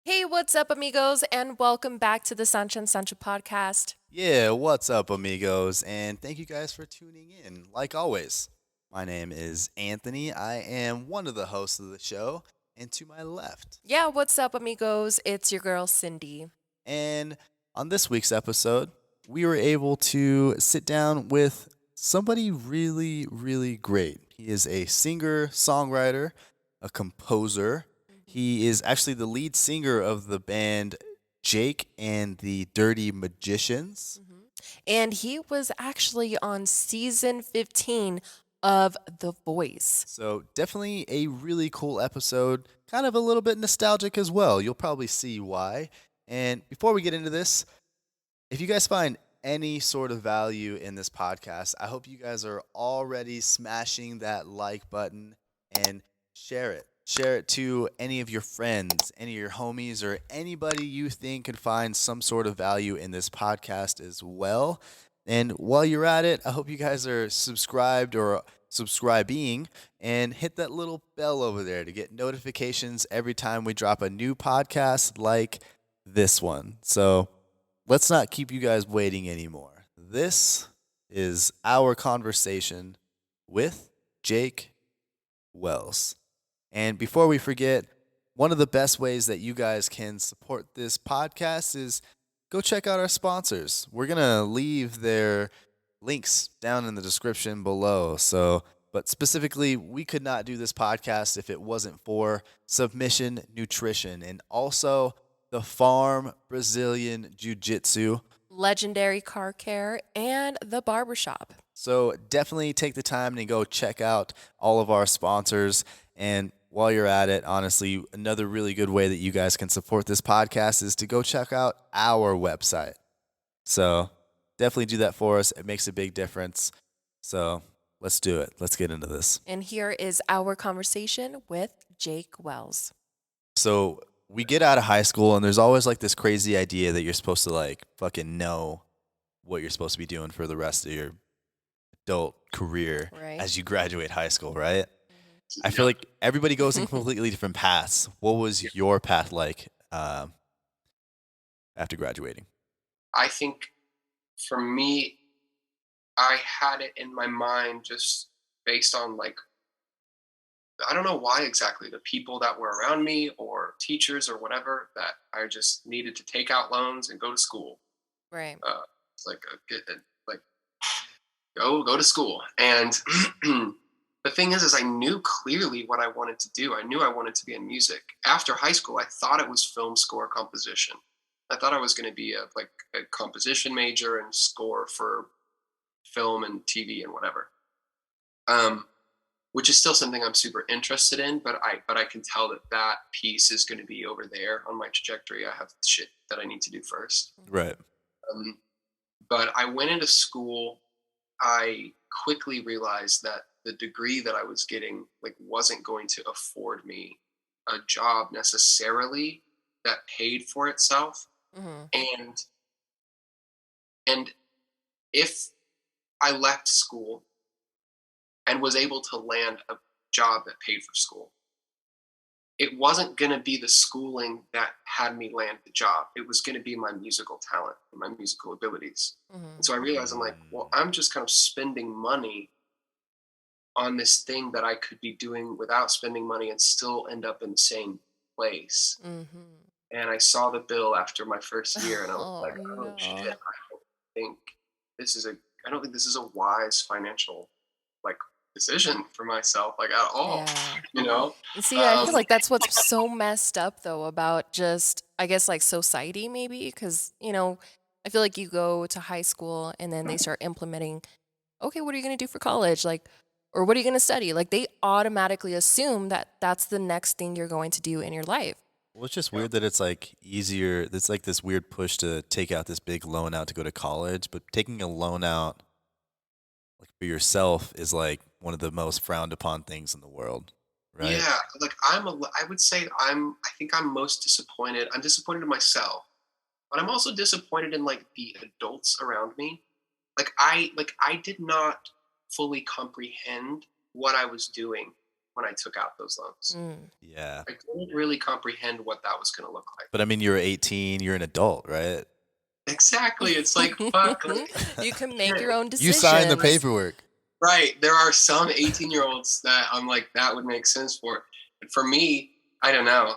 Hey, what's up, amigos, and welcome back to the Sancha and Sancho Podcast. Yeah, what's up, amigos? And thank you guys for tuning in. Like always, my name is Anthony. I am one of the hosts of the show. And to my left, Yeah, what's up, amigos? It's your girl, Cindy. and on this week's episode, we were able to sit down with somebody really, really great. He is a singer, songwriter, a composer. He is actually the lead singer of the band Jake and the Dirty Magicians. Mhm. And he was actually on season 15 of The Voice. So definitely a really cool episode, kind of a little bit nostalgic as well. You'll probably see why. And before we get into this, if you guys find any sort of value in this podcast, I hope you guys are already smashing that like button and share it. Share it to any of your friends, any of your homies, or anybody you think could find some sort of value in this podcast as well. And while you're at it, I hope you guys are subscribed or subscribing and hit that little bell over there to get notifications every time we drop a new podcast like this one. So let's not keep you guys waiting anymore. This is our conversation with Jake Wells. And before we forget, one of the best ways that you guys can support this podcast is go check out our sponsors. We're going to leave their links down in the description below. But specifically, we could not do this podcast if it wasn't for Submission Nutrition and also the Farm Brazilian Jiu Jitsu. Legendary Car Care, and the Barber Shop. So definitely take the time to go check out all of our sponsors. And while you're at it, honestly, another really good way that you guys can support this podcast is to go check out our website. So definitely do that for us. It makes a big difference. So let's do it. Let's get into this. And here is our conversation with Jake Wells. So we get out of high school, and there's always like this crazy idea that you're supposed to like fucking know what you're supposed to be doing for the rest of your adult career Right. as you graduate high school, right? I feel like everybody goes in completely different paths. What was your path like after graduating? I think for me, I had it in my mind just based on I don't know why exactly, the people that were around me or teachers or whatever, that I just needed to take out loans and go to school. Right. It's like go to school. And the thing is I knew clearly what I wanted to do. I knew I wanted to be in music. After high school, I thought it was film score composition. I thought I was going to be a composition major and score for film and TV and whatever. Which is still something I'm super interested in, but I can tell that piece is going to be over there on my trajectory. I have shit that I need to do first. Right. But I went into school. I quickly realized that the degree that I was getting wasn't going to afford me a job necessarily that paid for itself. Mm-hmm. And if I left school and was able to land a job that paid for school, it wasn't going to be the schooling that had me land the job. It was going to be my musical talent and my musical abilities. Mm-hmm. And so I realized I'm like, well, I'm just kind of spending money on this thing that I could be doing without spending money and still end up in the same place. Mm-hmm. And I saw the bill after my first year, and I was Oh, like, oh no. shit, think I don't think this is a wise financial decision for myself at all. Yeah. You know? And see, I feel like that's what's so messed up, though, about just, I guess, like society, maybe, because, I feel like you go to high school and then they start implementing, okay, what are you going to do for college? Or what are you going to study? Like, they automatically assume that that's the next thing you're going to do in your life. Well, it's just weird that it's like easier. It's like this weird push to take out this big loan out to go to college, but taking a loan out like for yourself is like one of the most frowned upon things in the world, right? Yeah, I would say I think I'm most disappointed. I'm disappointed in myself, but I'm also disappointed in the adults around me. I did not fully comprehend what I was doing when I took out those loans. Yeah. I couldn't really comprehend what that was going to look like. But I mean, you're 18, you're an adult, right? Exactly. It's like, fuck. Like, You can make your own You decisions. signed the paperwork. right. There are some 18-year-olds that I'm like, that would make sense for. And for me, I don't know.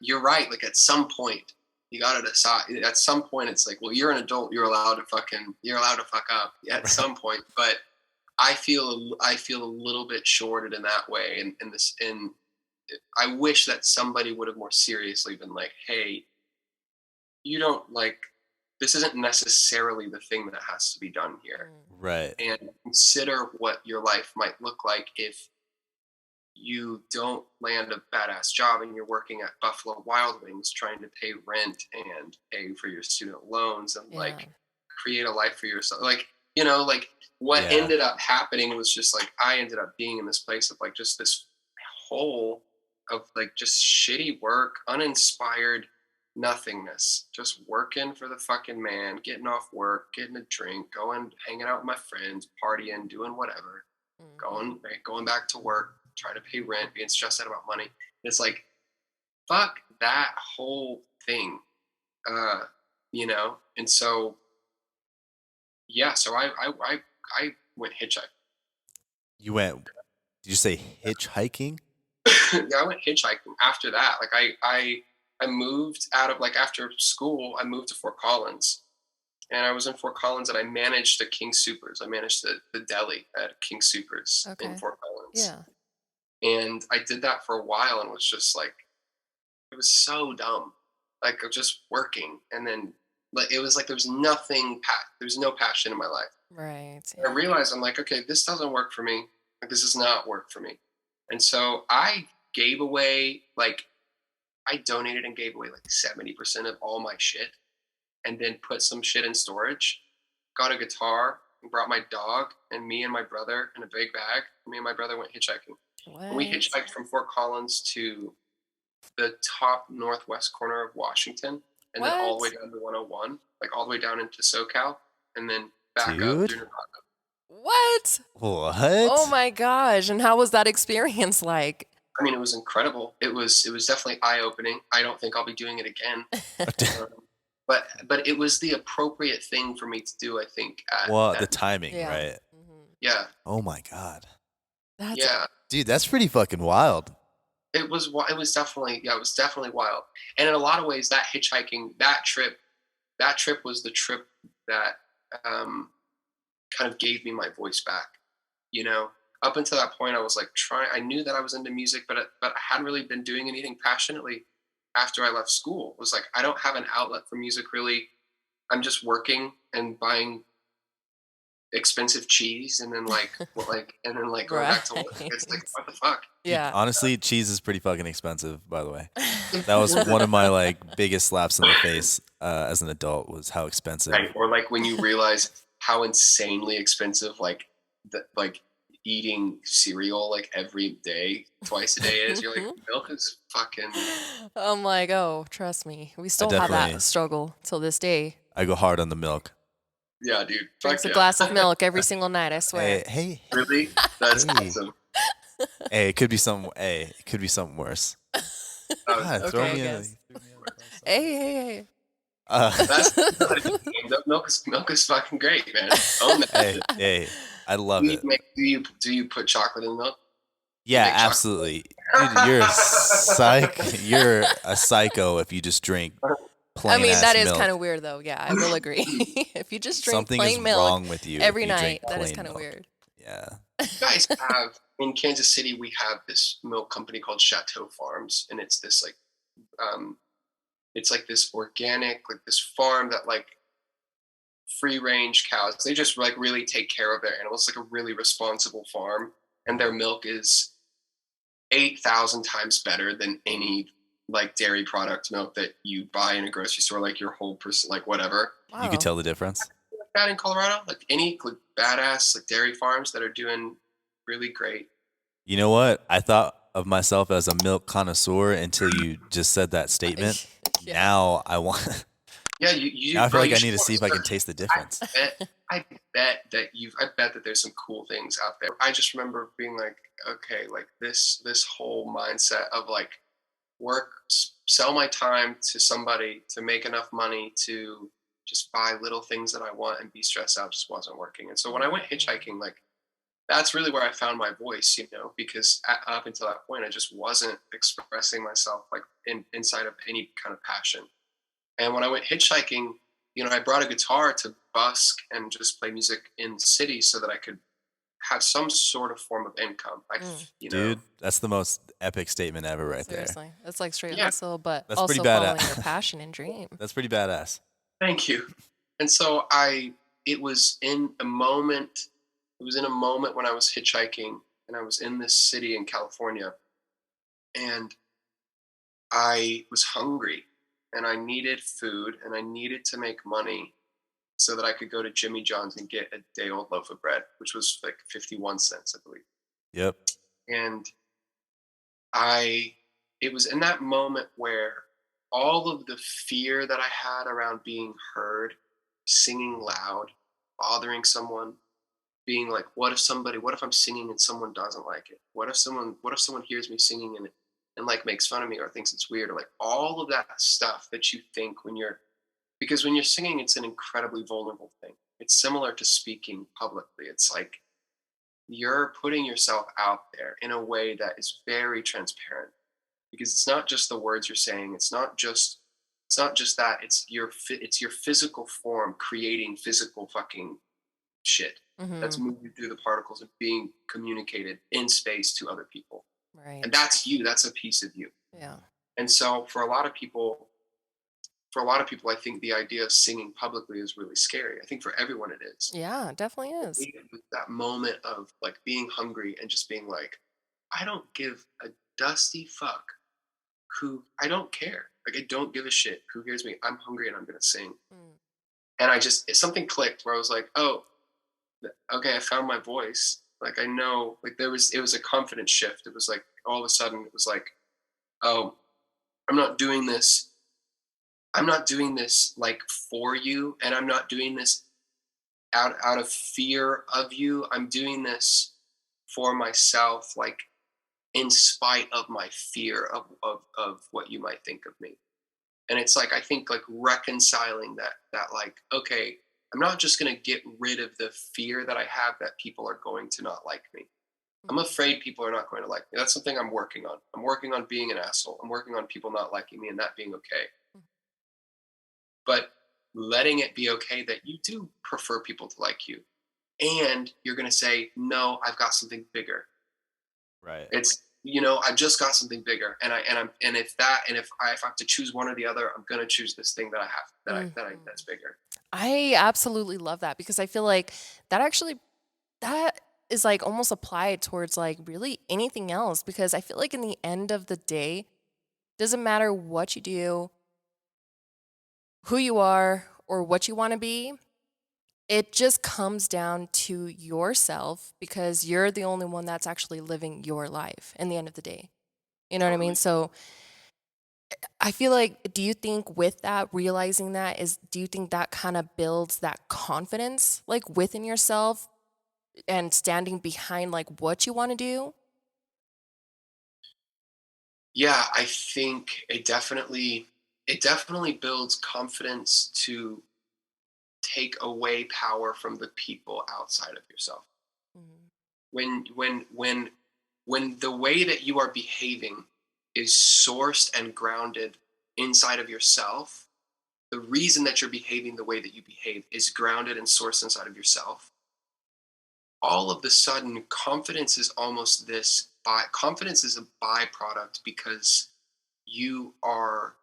You're right. Like at some point, you got to decide. At some point, it's like, well, you're an adult. You're allowed to fuck up at some point. But I feel a little bit shorted in that way. And I wish that somebody would have more seriously been like, hey, you don't like, this isn't necessarily the thing that has to be done here. Right. And consider what your life might look like if you don't land a badass job and you're working at Buffalo Wild Wings trying to pay rent and pay for your student loans and like create a life for yourself. Like, you know, like what ended up happening was just like, I ended up being in this place of like just this hole of like just shitty work, uninspired nothingness, just working for the fucking man, getting off work, getting a drink, going, hanging out with my friends, partying, doing whatever, going back to work, trying to pay rent, being stressed out about money. And it's like, fuck that whole thing, you know? And so, yeah, so I went hitchhiking. You went, did you say hitchhiking? Yeah, I went hitchhiking after that. Like I moved out of, like, after school, I moved to Fort Collins, and I was in Fort Collins and I managed the King Supers. I managed the deli at King Supers in Fort Collins. Yeah. And I did that for a while and was just like, it was so dumb. Like just working. And then like, it was like, there was no passion in my life. Right. Yeah. I realized I'm like, okay, this doesn't work for me. Like this does not work for me. And so I gave away, like, I donated and gave away like 70% of all my shit and then put some shit in storage, got a guitar, and brought my dog and me and my brother in a big bag. Me and my brother went hitchhiking. And we hitchhiked from Fort Collins to the top northwest corner of Washington and then all the way down to 101, like all the way down into SoCal and then back up through Nevada. What? Oh my gosh. And how was that experience like? I mean, it was incredible. It was definitely eye-opening. I don't think I'll be doing it again. But it was the appropriate thing for me to do, I think. The timing, right? Mm-hmm. Yeah. Oh my God. Yeah. Dude, that's pretty fucking wild. It was definitely wild. And in a lot of ways, that hitchhiking, that trip was the trip that kind of gave me my voice back, you know? Up until that point, I was like I knew that I was into music, but I hadn't really been doing anything passionately after I left school. It was like, I don't have an outlet for music really. I'm just working and buying expensive cheese and then going back to work. It's like, what the fuck? Yeah. Honestly, cheese is pretty fucking expensive, by the way. That was one of my like biggest slaps in the face as an adult was how expensive. Right. Or like when you realize how insanely expensive like eating cereal like every day, twice a day is. You're like, milk is fucking. I'm like, oh, trust me, we still have that struggle till this day. I go hard on the milk. Yeah, dude. Drinks a glass of milk every single night, I swear. Hey. Really? That's awesome. Hey, it could be something. Hey, it could be something worse. God, throw me in. Hey. That's milk is fucking great, man. Own that. Hey, I love it. Do you put chocolate in milk? Yeah, absolutely. Dude, you're a psycho if you just drink plain. I mean, that is milk. kind of weird, though. Yeah, I will agree. If you just drink something plain is milk wrong with you every night, that is kind of weird. Yeah. You guys have in Kansas City, we have this milk company called Chateau Farms, and it's this like, it's like this organic, like this farm that like free range cows. They just like really take care of their animals. It's like a really responsible farm, and their milk is 8,000 times better than any like dairy product milk that you buy in a grocery store, like your whole person, like whatever. Wow. You could tell the difference. Like that in Colorado, like any like badass like dairy farms that are doing really great. You know what? I thought of myself as a milk connoisseur until you just said that statement. Now I want Yeah, you Now I feel bro, like you I should need to go see to if I can certain. taste the I difference. bet, I bet that there's some cool things out there. I just remember being like, okay, like this whole mindset of like sell my time to somebody to make enough money to just buy little things that I want and be stressed out just wasn't working. And so when I went Mhm. hitchhiking, like that's really where I found my voice, because up until that point, I just wasn't expressing myself like inside of any kind of passion. And when I went hitchhiking, I brought a guitar to busk and just play music in the city so that I could have some sort of form of income. Mm. Dude, that's the most epic statement ever right there. Seriously, that's like straight yeah, hustle, but That's pretty also following your badass. passion and dream. That's pretty badass. thank you. And so it was in a moment, when I was hitchhiking and I was in this city in California and I was hungry and I needed food and I needed to make money so that I could go to Jimmy John's and get a day old loaf of bread, which was like 51 cents, I believe. Yep. And I, it was in that moment where all of the fear that I had around being heard, singing loud, bothering someone, being like, what if I'm singing and someone doesn't like it? What if someone hears me singing and like makes fun of me or thinks it's weird, or like all of that stuff that you think because when you're singing, it's an incredibly vulnerable thing. It's similar to speaking publicly. It's like you're putting yourself out there in a way that is very transparent because it's not just the words you're saying. It's not just that. It's your physical form creating physical fucking shit that's Hmm. moving through the particles and being communicated in space to other people. Right. And that's you. That's a piece of you. Yeah. And so for a lot of people, I think the idea of singing publicly is really scary. I think for everyone it is. Yeah, it definitely is. With that moment of like being hungry and just being like, I don't give a dusty fuck who I don't care. Like I don't give a shit who hears me. I'm hungry and I'm gonna sing. Mm. And something clicked where I was like, oh, okay, I found my voice. Like I know, like it was a confidence shift. It was like all of a sudden it was like, oh, I'm not doing this. I'm not doing this like for you, and I'm not doing this out of fear of you. I'm doing this for myself, like in spite of my fear of what you might think of me. And it's like I think like reconciling that like, okay, I'm not just gonna get rid of the fear that I have that people are going to not like me. I'm Mhm. afraid people are not going to like me. That's something I'm working on. I'm working on being an asshole. I'm working on people not liking me and that being okay. But letting it be okay that you do prefer people to like you. And you're going to say, no, I've got something bigger. Right. It's, I've just got something bigger. And if I have to choose one or the other, I'm going to choose this thing that I have, Mhm. that's bigger. I absolutely love that because I feel like that actually that is like almost applied towards like really anything else because I feel like in the end of the day, doesn't matter what you do, who you are, or what you want to be. It just comes down to yourself because you're the only one that's actually living your life in the end of the day. You know what I mean? Totally. So I feel like, do you think with that, realizing that do you think that kind of builds that confidence like within yourself and standing behind like what you want to do? Yeah, I think it definitely builds confidence to take away power from the people outside of yourself. Mhm. When the way that you are behaving is sourced and grounded inside of yourself, the reason that you're behaving the way that you behave is grounded and sourced inside of yourself. All of the sudden, confidence is a byproduct because you are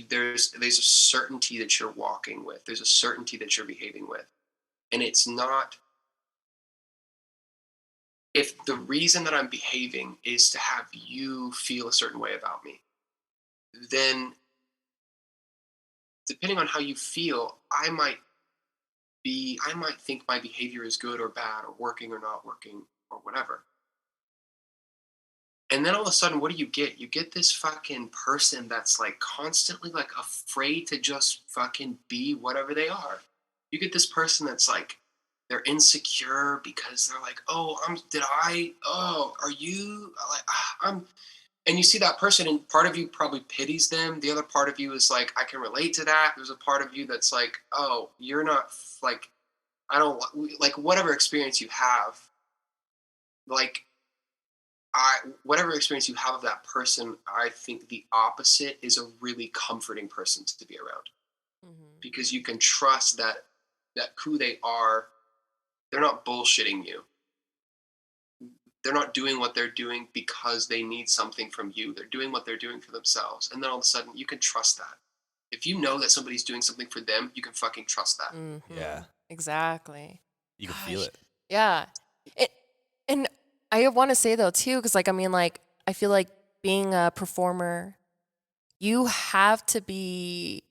there's a certainty that you're walking with. There's a certainty that you're behaving with, and it's not if the reason that I'm behaving is to have you feel a certain way about me, then depending on how you feel, I might think my behavior is good or bad or working or not working or whatever. And then all of a sudden, what do? You get this fucking person that's like constantly like afraid to just fucking be whatever they are. You get this person that's like, they're insecure because they're like, oh, are you like, I'm, and you see that person, and part of you probably pities them. The other part of you is like, I can relate to that. There's a part of you that's like, oh, you're not like, I don't like whatever experience you have, like, whatever experience you have of that person, I think the opposite is a really comforting person to be around, because you can trust that who they are, they're not bullshitting you. They're not doing what they're doing because they need something from you. They're doing what they're doing for themselves. And then all of a sudden, you can trust that. If you know that somebody's doing something for them, you can fucking trust that. Yeah. Exactly. You can feel it. Yeah. And I want to say though too, because like, I mean, like, I feel like being a performer, you have to be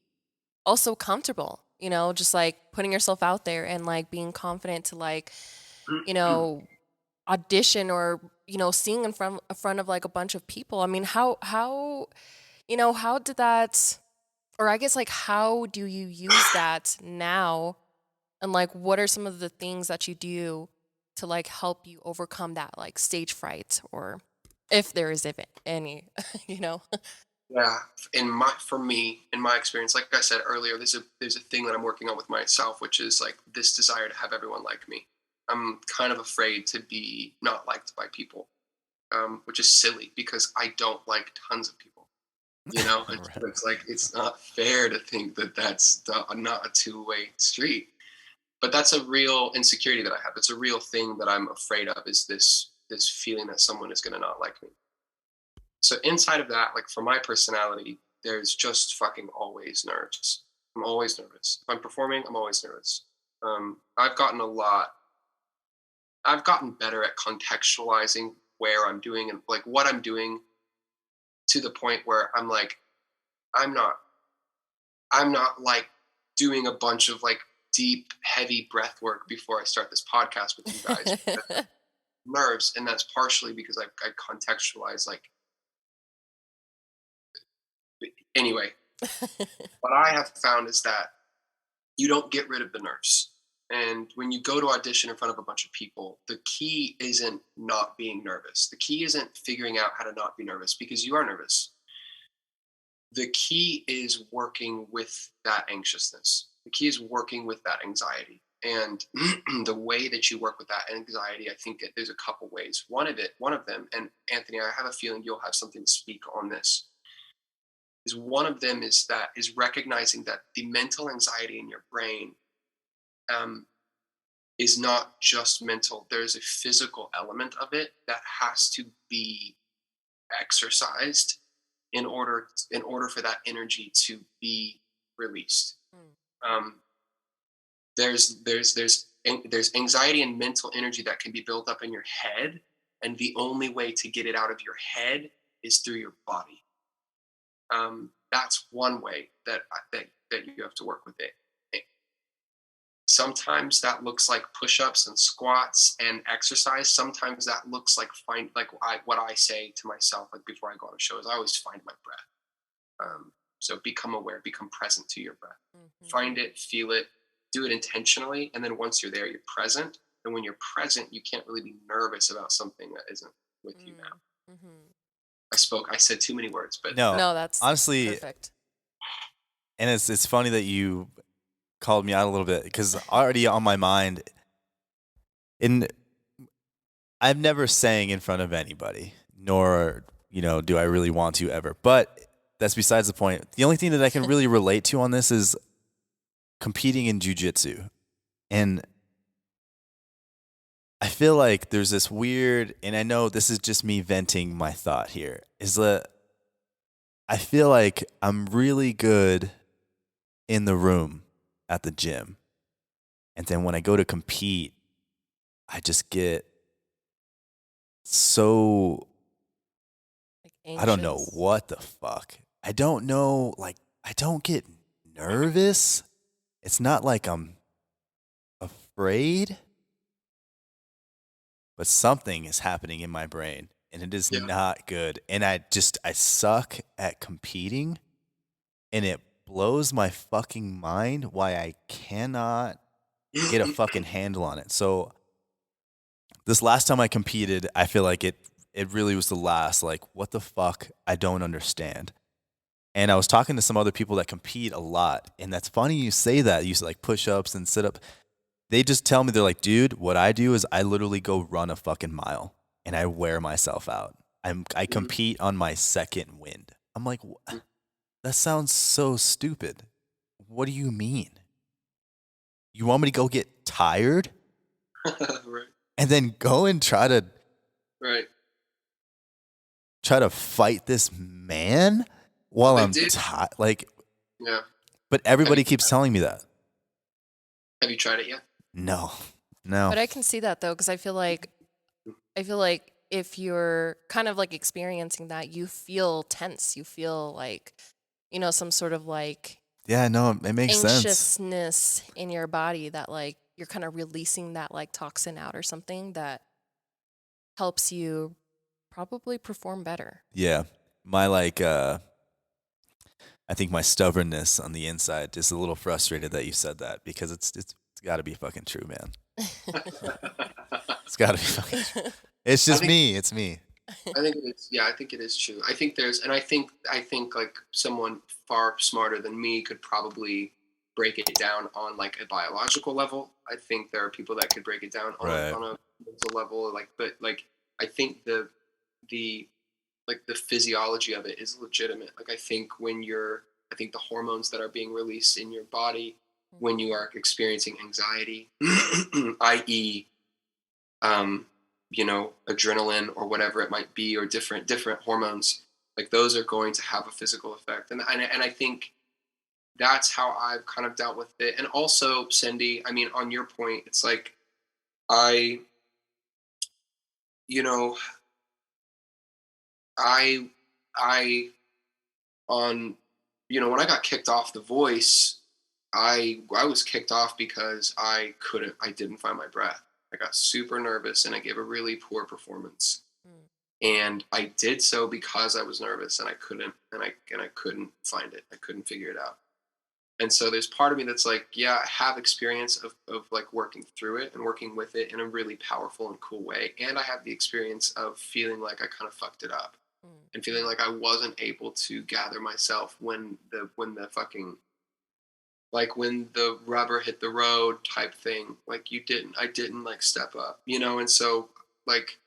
also comfortable, you know, just like putting yourself out there and like being confident to like, you know, audition or, you know, sing in front of like a bunch of people. I mean, how you know, how did that, or I guess like how do you use that now, and like what are some of the things that you do to like help you overcome that like stage fright, or if there is even any, you know? Yeah, for me, in my experience, like I said earlier, there's a thing that I'm working on with myself, which is like this desire to have everyone like me. I'm kind of afraid to be not liked by people, which is silly because I don't like tons of people. You know, Right. it's like it's not fair to think that that's not a two-way street. But that's a real insecurity that I have. It's a real thing that I'm afraid of. Is this feeling that someone is going to not like me? So inside of that, like for my personality, there's just fucking always nerves. I'm always nervous. If I'm performing, I'm always nervous. I've gotten better at contextualizing where I'm doing and like what I'm doing, to the point where I'm like, I'm not, I'm not like doing a bunch of like deep, heavy breath work before I start this podcast with you guys. Nerves, and that's partially because I contextualize like, anyway. What I have found is that you don't get rid of the nerves. And when you go to audition in front of a bunch of people, the key isn't not being nervous. The key isn't figuring out how to not be nervous, because you are nervous. The key is working with that anxiousness. The key is working with that anxiety. And the way that you work with that anxiety, I think there's a couple ways. One of them, and Anthony, I have a feeling you'll have something to speak on this, is one of them is recognizing that the mental anxiety in your brain is not just mental. There's a physical element of it that has to be exercised in order for that energy to be released. There's anxiety and mental energy that can be built up in your head, and the only way to get it out of your head is through your body. That's one way that you have to work with it. Sometimes that looks like push-ups and squats and exercise. Sometimes that looks like what I say to myself, like before I go on a show, is I always find my breath. So become aware, become present to your breath. Find it, feel it, do it intentionally, and then once you're there, you're present. And when you're present, you can't really be nervous about something that isn't with you now. I said too many words, but No, that's honestly perfect. And it's funny that you called me out a little bit, because already on my mind, I've never sang in front of anybody, nor do I really want to ever. But that's besides the point. The only thing that I can really relate to on this is competing in jiu-jitsu. And I feel like there's this weird, and I know this is just me venting my thought here, is that I feel like I'm really good in the room at the gym. And then when I go to compete, I just get so, Like I don't know anxious? what the fuck. I don't know, like, I don't get nervous. It's not like I'm afraid, but something is happening in my brain. and it is Yeah. not good. And I suck at competing, and it blows my fucking mind why I cannot get a fucking handle on it. So this last time I competed, I feel like it really was the last, like, what the fuck? I don't understand. And I was talking to some other people that compete a lot, and that's funny you say that. You say like push-ups and sit-up. They just tell me, they're like, dude, what I do is I literally go run a fucking mile and I wear myself out. I compete on my second wind. I'm like, that sounds so stupid. What do you mean? You want me to go get tired Right. and then go and try to Right. fight this man while But I'm dude, like, yeah. but everybody keeps telling me that. Have you tried it yet? No. But I can see that though, because I feel like if you're kind of like experiencing that, you feel tense. You feel like, some sort of like Yeah, no, it makes sense. anxiousness in your body that like you're kind of releasing that like toxin out or something that helps you probably perform better. Yeah. My I think my stubbornness on the inside is a little frustrated that you said that, because it's got to be fucking true, man. It's got to be fucking true. It's just me. It's me. I think it is. Yeah, I think it is true. I think I think like someone far smarter than me could probably break it down on like a biological level. I think there are people that could break it down on, Right. on a mental level. But I think the physiology of it is legitimate. Like I think the hormones that are being released in your body when you are experiencing anxiety, i.e., adrenaline or whatever it might be, or different hormones, like those are going to have a physical effect. And I think that's how I've kind of dealt with it. And also, Cindy, I mean, on your point, it's like I on when I got kicked off The Voice, I was kicked off because I didn't find my breath. I got super nervous and I gave a really poor performance. And I did so because I was nervous and I couldn't find it. I couldn't figure it out. And so there's part of me that's like, yeah, I have experience of like working through it and working with it in a really powerful and cool way. And I have the experience of feeling like I kind of fucked it up and feeling like I wasn't able to gather myself when the rubber hit the road type thing. Like I didn't like step up, And so like,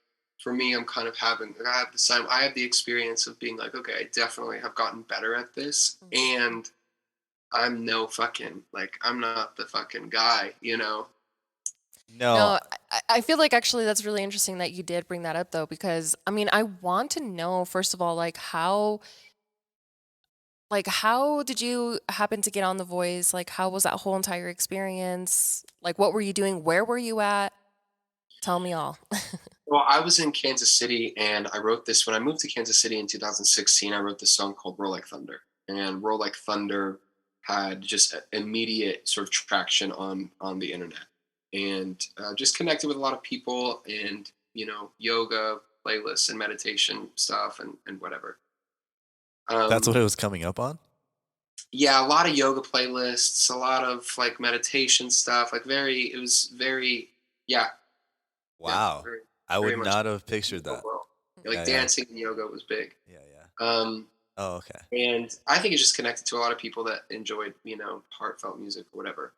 for me, I have the experience of being like, okay, I definitely have gotten better at this. And I'm no fucking, like, I'm not the fucking guy, No. No, I feel like actually that's really interesting that you did bring that up though, because I mean, I want to know, first of all, like how did you happen to get on The Voice? Like, how was that whole entire experience? Like, what were you doing? Where were you at? Tell me all. Well, I was in Kansas City, and I wrote this when I moved to Kansas City in 2016. I wrote this song called "Roll Like Thunder," and "Roll Like Thunder" had just immediate sort of traction on the internet, and just connected with a lot of people, and yoga playlists and meditation stuff, and whatever. That's what it was coming up on? Yeah, a lot of yoga playlists, a lot of like meditation stuff. Like it was very, yeah. Wow. Yeah, very, I very would much not have pictured that. like dancing and yoga was big. Yeah. Oh, okay. And I think it just connected to a lot of people that enjoyed, heartfelt music or whatever.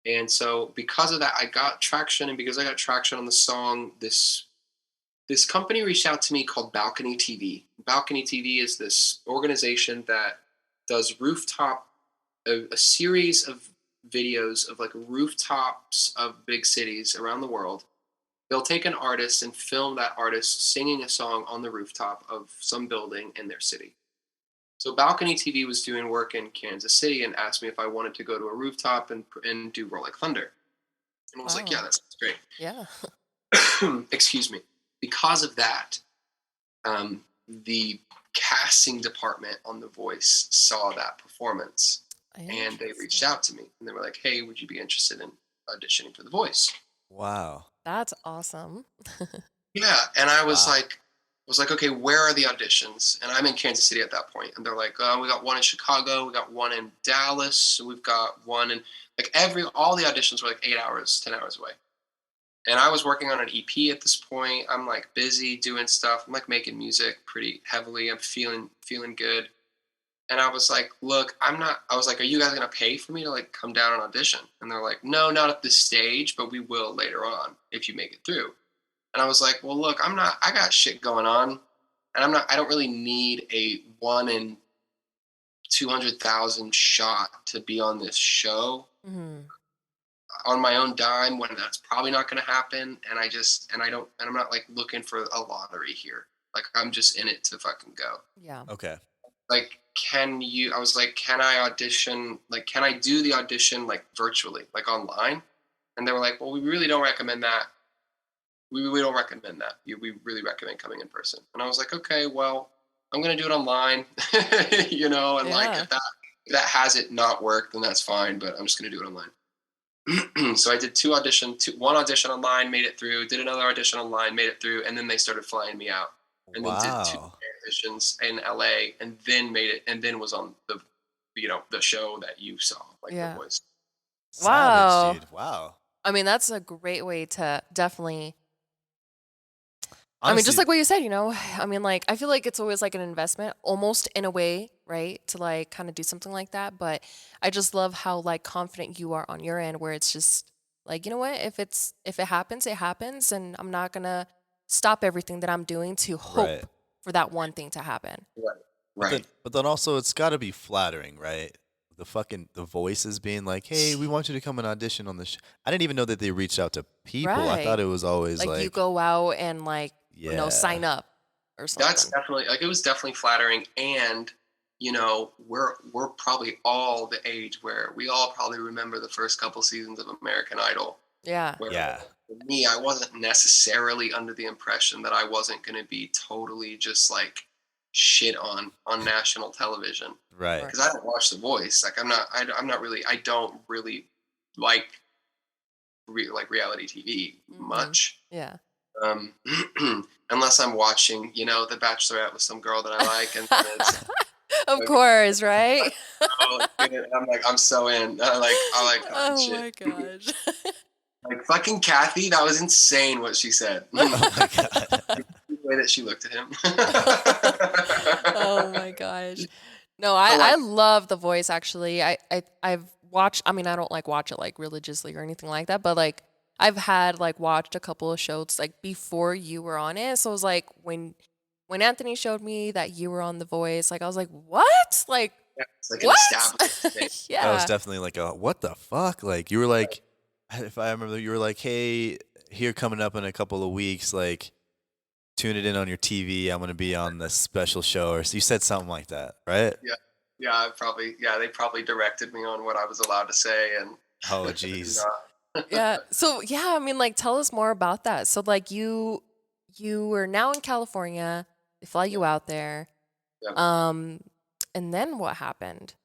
And so because of that, I got traction. And because I got traction on the song, this company reached out to me called Balcony TV. Balcony TV is this organization that does a series of videos of like rooftops of big cities around the world. They'll take an artist and film that artist singing a song on the rooftop of some building in their city. So Balcony TV was doing work in Kansas City and asked me if I wanted to go to a rooftop and do Roll Like Thunder. And I was like, yeah, that sounds great. Yeah. Excuse me. Because of that, the casting department on The Voice saw that performance and they reached out to me and they were like, hey, would you be interested in auditioning for The Voice? Wow. That's awesome. Yeah. And I was like, was like, okay, where are the auditions? And I'm in Kansas City at that point. And they're like, we got one in Chicago. We got one in Dallas. We've got one in like all the auditions were like 8 hours, 10 hours away. And I was working on an EP at this point. I'm like busy doing stuff. I'm like making music pretty heavily. I'm feeling good. And I was like, look, I was like, are you guys going to pay for me to like come down and audition? And they're like, no, not at this stage, but we will later on if you make it through. And I was like, well, look, I got shit going on, and I don't really need a 1 in 200,000 shot to be on this show on my own dime when that's probably not going to happen. And I'm not like looking for a lottery here. Like, I'm just in it to fucking go. Yeah. Okay. Like, I was like, can I audition? Like, can I do the audition like virtually, like online? And they were like, well, we really don't recommend that. We don't recommend that. We really recommend coming in person. And I was like, okay, well, I'm going to do it online, and like if that has it not worked, then that's fine, but I'm just going to do it online. So I did one audition online, made it through, did another audition online, made it through, and then they started flying me out. And then did 2 auditions in LA, and then made it, and then was on the show that you saw, like The Voice. Wow. Savage, dude. Wow. I mean, that's a great way to definitely. Honestly, I mean, just like what you said, I mean, like, I feel like it's always like an investment almost in a way, right? To like kind of do something like that. But I just love how like confident you are on your end where it's just like, you know what, if it happens, it happens. And I'm not going to stop everything that I'm doing to hope for that one thing to happen. Right. But then also it's got to be flattering, right? The voices being like, hey, we want you to come and audition on the show. I didn't even know that they reached out to people. I thought it was always like you go out and like, sign up or something. That's definitely like, it was definitely flattering. And, we're probably all the age where we all probably remember the first couple seasons of American Idol. Yeah. Where for me, I wasn't necessarily under the impression that I wasn't going to be totally just like shit on national television. Right. Because I don't watch The Voice. Like I don't really like reality TV much. Yeah. Unless I'm watching, The Bachelorette with some girl that I like, and it's, of course, right? I'm so in. I like that oh shit. My gosh. Like fucking Kathy, that was insane what she said. Oh my god. The way that she looked at him. Oh my gosh. No, I love The Voice actually. I've watched, I mean, I don't like watch it like religiously or anything like that, but like I've had like watched a couple of shows like before you were on it. So it was like when Anthony showed me that you were on The Voice, like I was like, what? Like, it's like what? an established Yeah. That was definitely like a what the fuck? Like you were like, if I remember, you were like, hey, here coming up in a couple of weeks, like tune it in on your TV. I'm going to be on this special show. Or so you said something like that, right? Yeah. They probably directed me on what I was allowed to say. And oh, geez. Yeah. So, yeah, I mean, like, tell us more about that. So, like, you were now in California. They fly you out there. Yeah. And then what happened?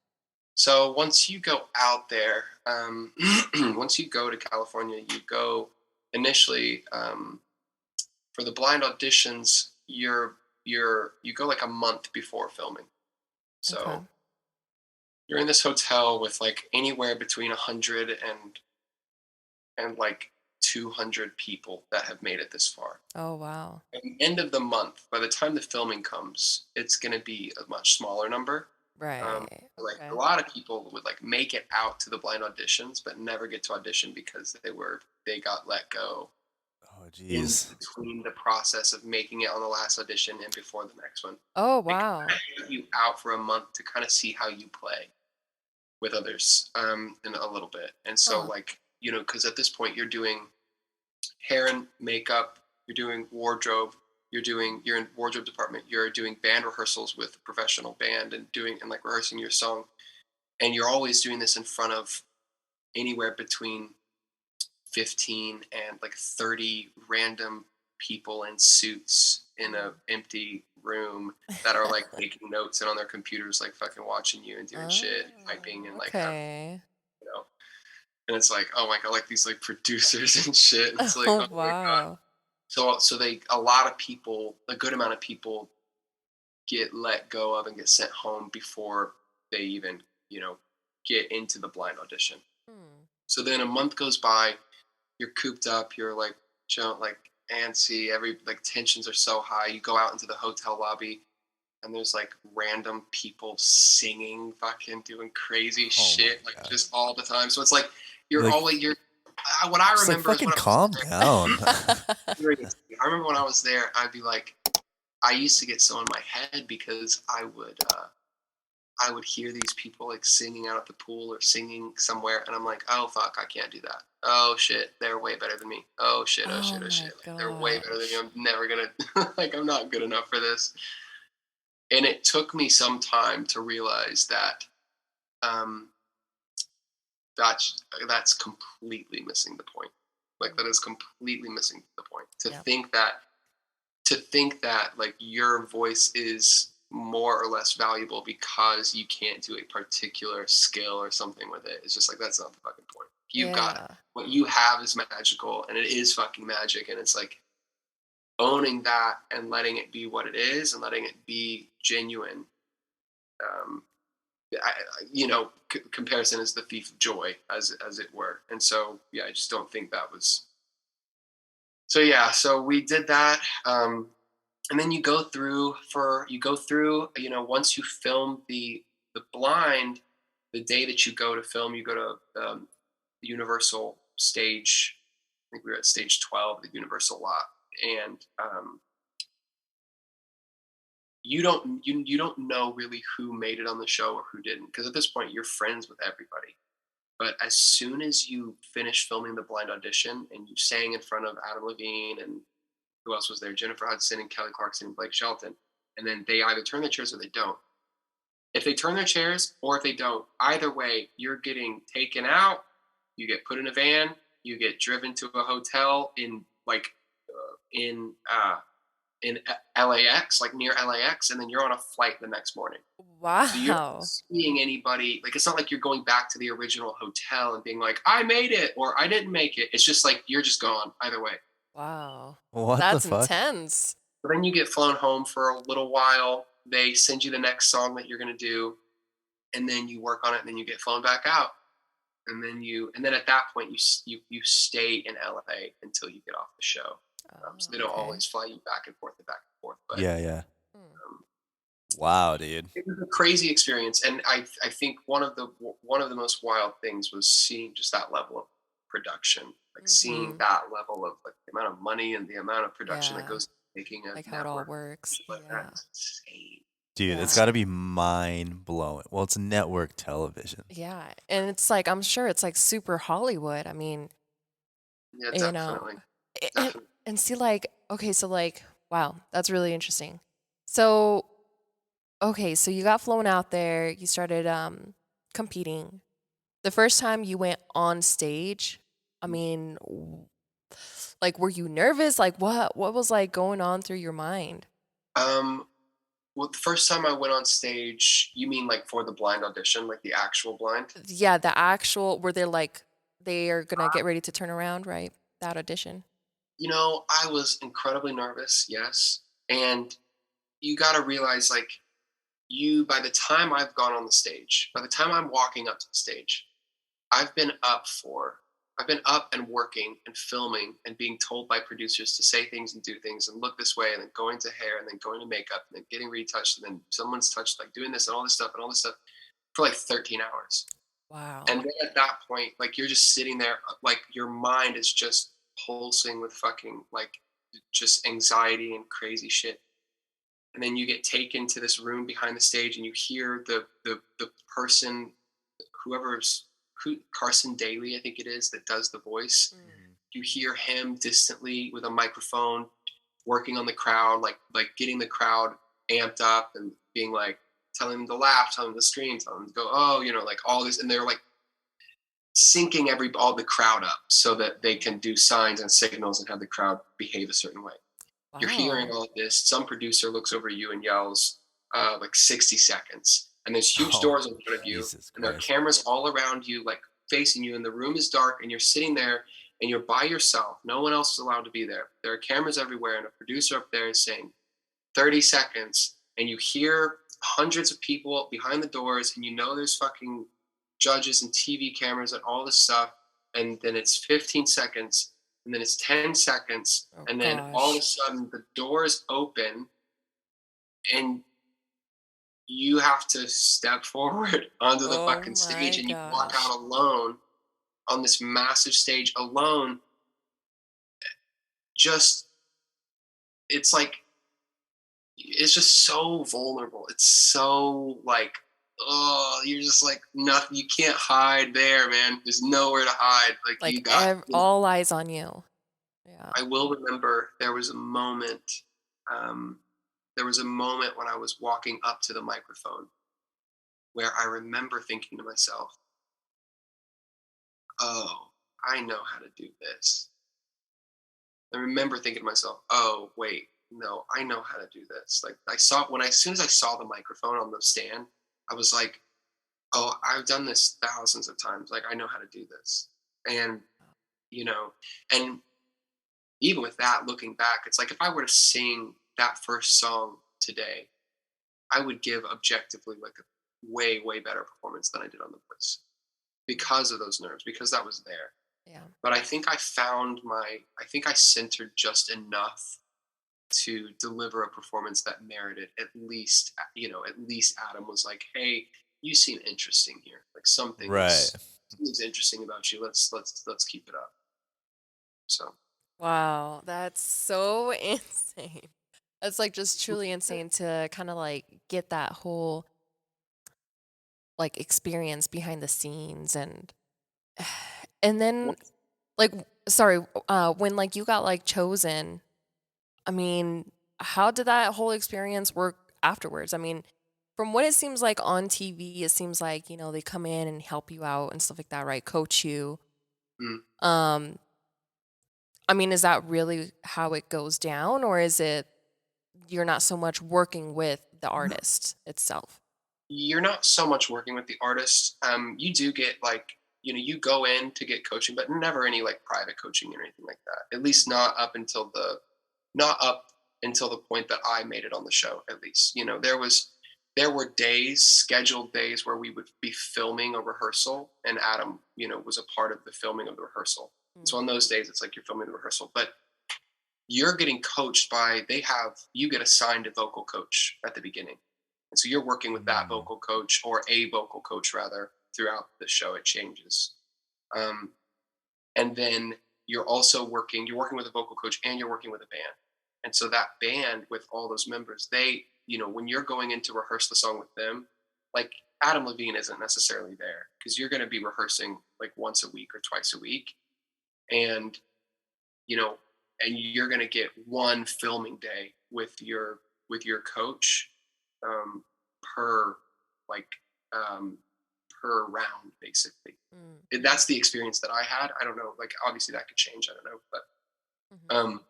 So once you go out there, once you go to California, you go initially for the blind auditions. You go like a month before filming. So you're in this hotel with like anywhere between 100 and like 200 people that have made it this far. Oh, wow. At the end of the month, by the time the filming comes, it's going to be a much smaller number. Right. A lot of people would like make it out to the blind auditions, but never get to audition because they got let go. Oh, geez. In between the process of making it on the last audition and before the next one. Oh, wow. They get you out for a month to kind of see how you play with others in a little bit. And so because at this point you're doing hair and makeup, you're doing wardrobe, you're in wardrobe department, you're doing band rehearsals with a professional band and like rehearsing your song. And you're always doing this in front of anywhere between 15 and like 30 random people in suits in an empty room that are like making notes and on their computers, like fucking watching you and doing shit, typing and like, and it's like, oh my God, like these like producers and shit. And it's like, oh wow. So a lot of people, a good amount of people, get let go of and get sent home before they even, get into the blind audition. Hmm. So then a month goes by, you're cooped up, you're like, like antsy, like tensions are so high. You go out into the hotel lobby and there's like random people singing, fucking doing crazy Oh my shit, like God. just all the time. So it's like Like, what I just like remember is fucking when I calm was down. there, I remember when I was there, I'd be like, I used to get so in my head because I would hear these people like singing out at the pool or singing somewhere, and I'm like, oh fuck, I can't do that. Oh shit, they're way better than me. Oh shit, oh Oh shit, oh my shit. Like, they're way better than me. gosh. I'm never gonna like I'm not good enough for this. And it took me some time to realize that um, that's completely missing the point. Like that is completely missing the point. Yep. To think that like your voice is more or less valuable because you can't do a particular skill or something with it. It's just like that's not the fucking point. You've got Yeah. what you have is magical and it is fucking magic, and it's like owning that and letting it be what it is and letting it be genuine. Um, comparison is the thief of joy, as it were. And so, yeah, I just don't think that was. So yeah, so we did that, and then you go through. Once you film the blind, the day that you go to film, you go to the Universal stage. I think we were at stage 12, the Universal lot, and you don't know really who made it on the show or who didn't, because at this point you're friends with everybody. But as soon as you finish filming the blind audition and you sang in front of Adam Levine and who else was there, Jennifer Hudson and Kelly Clarkson and Blake Shelton, and then they either turn their chairs or they don't. If they turn their chairs or if they don't, either way, you're getting taken out. You get put in a van. You get driven to a hotel in LAX, like near LAX, and then you're on a flight the next morning. So you're not Wow. seeing anybody. Like it's not like you're going back to the original hotel and being like, I made it or I didn't make it. It's just like you're just gone either way. Wow. What the That's fuck? intense. But then you get flown home for a little while. They send you the next song that you're gonna do, and then you work on it, and then you get flown back out. And then at that point you stay in LA until you get off the show. So they don't Okay. always fly you back and forth and back and forth. But Yeah. Hmm. Wow, dude. it was a crazy experience, and I think one of the most wild things was seeing just that level of production, like seeing Mhm. that level of like the amount of money and the amount of production that Yeah. goes into making a Like how it all network. works. Like Yeah. that's insane. Dude, it's Yeah. got to be mind blowing. Well, it's network television. Yeah. And it's like, I'm sure it's like super Hollywood. I mean, Yeah, you know, definitely, and, definitely. and see, like, okay, so like, wow, that's really interesting. So, okay, so you got flown out there, you started competing. The first time you went on stage, I mean, like, were you nervous? Like, what was like going on through your mind? Um, well, the first time I went on stage, you mean like for the blind audition, like the actual blind? Yeah, the actual, were they like, they are gonna get ready to turn around, right? That audition. I was incredibly nervous, yes, and you got to realize like by the time I've gone on the stage, by the time I'm walking up to the stage, I've been up and working and filming and being told by producers to say things and do things and look this way and then going to hair and then going to makeup and then getting retouched and then someone's touched like doing this and all this stuff for like 13 hours. Wow. And then at that point, like you're just sitting there, like your mind is just pulsing with fucking like just anxiety and crazy shit. And then you get taken to this room behind the stage and you hear the person, Carson Daly, I think it is, that does the voice. Mm. You hear him distantly with a microphone working on the crowd, like getting the crowd amped up and being like telling them to laugh, telling them to scream, telling them to go, oh, like all this, and they're like syncing all the crowd up so that they can do signs and signals and have the crowd behave a certain way. You're hearing Wow. all of this. Some producer looks over you and yells, like 60 seconds. And there's huge Oh, doors in front of you, Jesus and there are Christ. cameras all around you, like facing you, and the room is dark, and you're sitting there, and you're by yourself. No one else is allowed to be there. There are cameras everywhere, and a producer up there is saying 30 seconds, and you hear hundreds of people behind the doors, and you know there's fucking judges and TV cameras and all this stuff, and then it's 15 seconds, and then it's 10 seconds, Oh, and then all of a gosh. sudden the doors open, and you have to step forward onto the Oh fucking stage, my and you walk gosh. out alone on this massive stage alone. Just, it's like, it's just so vulnerable. It's so like, oh, you're just like nothing. You can't hide there, man. There's nowhere to hide. Like you Like got. all eyes on you. Yeah. I will remember there was a moment. Um, there was a moment when I was walking up to the microphone where I remember thinking to myself, "Oh, I know how to do this." I remember thinking to myself, "Oh, wait, no, I know how to do this." Like as soon as I saw the microphone on the stand, I was like, "Oh, I've done this thousands of times. Like I know how to do this." And you know, and even with that, looking back, it's like if I were to sing that first song today, I would give objectively like a way, way better performance than I did on The Voice because of those nerves, because that was there. Yeah. But I think I think I centered just enough to deliver a performance that merited at least, at least Adam was like, "Hey, you seem interesting here. Like Right. something's interesting about you. Let's keep it up." So Wow, that's so insane. That's like just truly insane to kind of like get that whole like experience behind the scenes and then like sorry, when like you got like chosen, I mean, how did that whole experience work afterwards? I mean, from what it seems like on TV, it seems like, they come in and help you out and stuff like that, right? Coach you. mm, Um, I mean, is that really how it goes down, or is it you're not so much working with the artist itself? you're not so much working with the artist. You do get like, you go in to get coaching, but never any like private coaching or anything like that. At least not up until the point that I made it on the show. At least, there were scheduled days where we would be filming a rehearsal, and Adam, was a part of the filming of the rehearsal. So on those days, it's like you're filming the rehearsal, but you're getting coached you get assigned a vocal coach at the beginning. And so you're working with that vocal coach, or a vocal coach rather, throughout the show. It changes. Um, and then you're working with a vocal coach, and you're working with a band. And so that band with all those members, when you're going in to rehearse the song with them, like Adam Levine isn't necessarily there because you're going to be rehearsing like once a week or twice a week. And, you know, and you're going to get one filming day with your coach per like per round basically. That's the experience that I had. I don't know, like obviously that could change, I don't know, but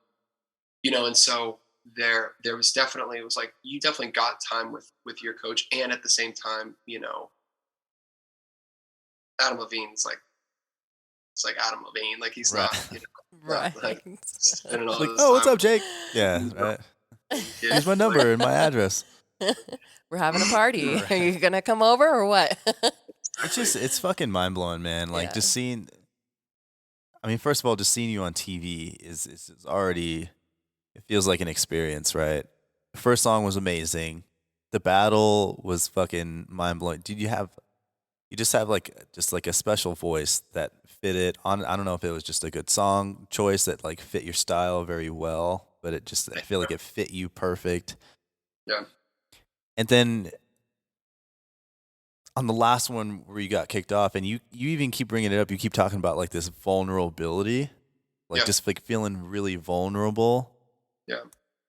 and so there was definitely, it was like you definitely got time with your coach, and at the same time, Adam Levine's like, it's like Adam Levine, like he's Right. not, Right. like spending all Like, this oh, what's time up, Jake? Yeah, right. Here's my like, number and my address. We're having a party. Right. Are you gonna come over or what? It's fucking mind blowing, man. Like Yeah. just seeing. I mean, first of all, just seeing you on TV is already. It feels like an experience, right? The first song was amazing. The battle was fucking mind blowing. Did you just have like a special voice that fit it on? I don't know if it was just a good song choice that like fit your style very well, but I feel like it fit you perfect. yeah. And then on the last one where you got kicked off, and you even keep bringing it up, you keep talking about like this vulnerability, like Yeah. just like feeling really vulnerable. Yeah.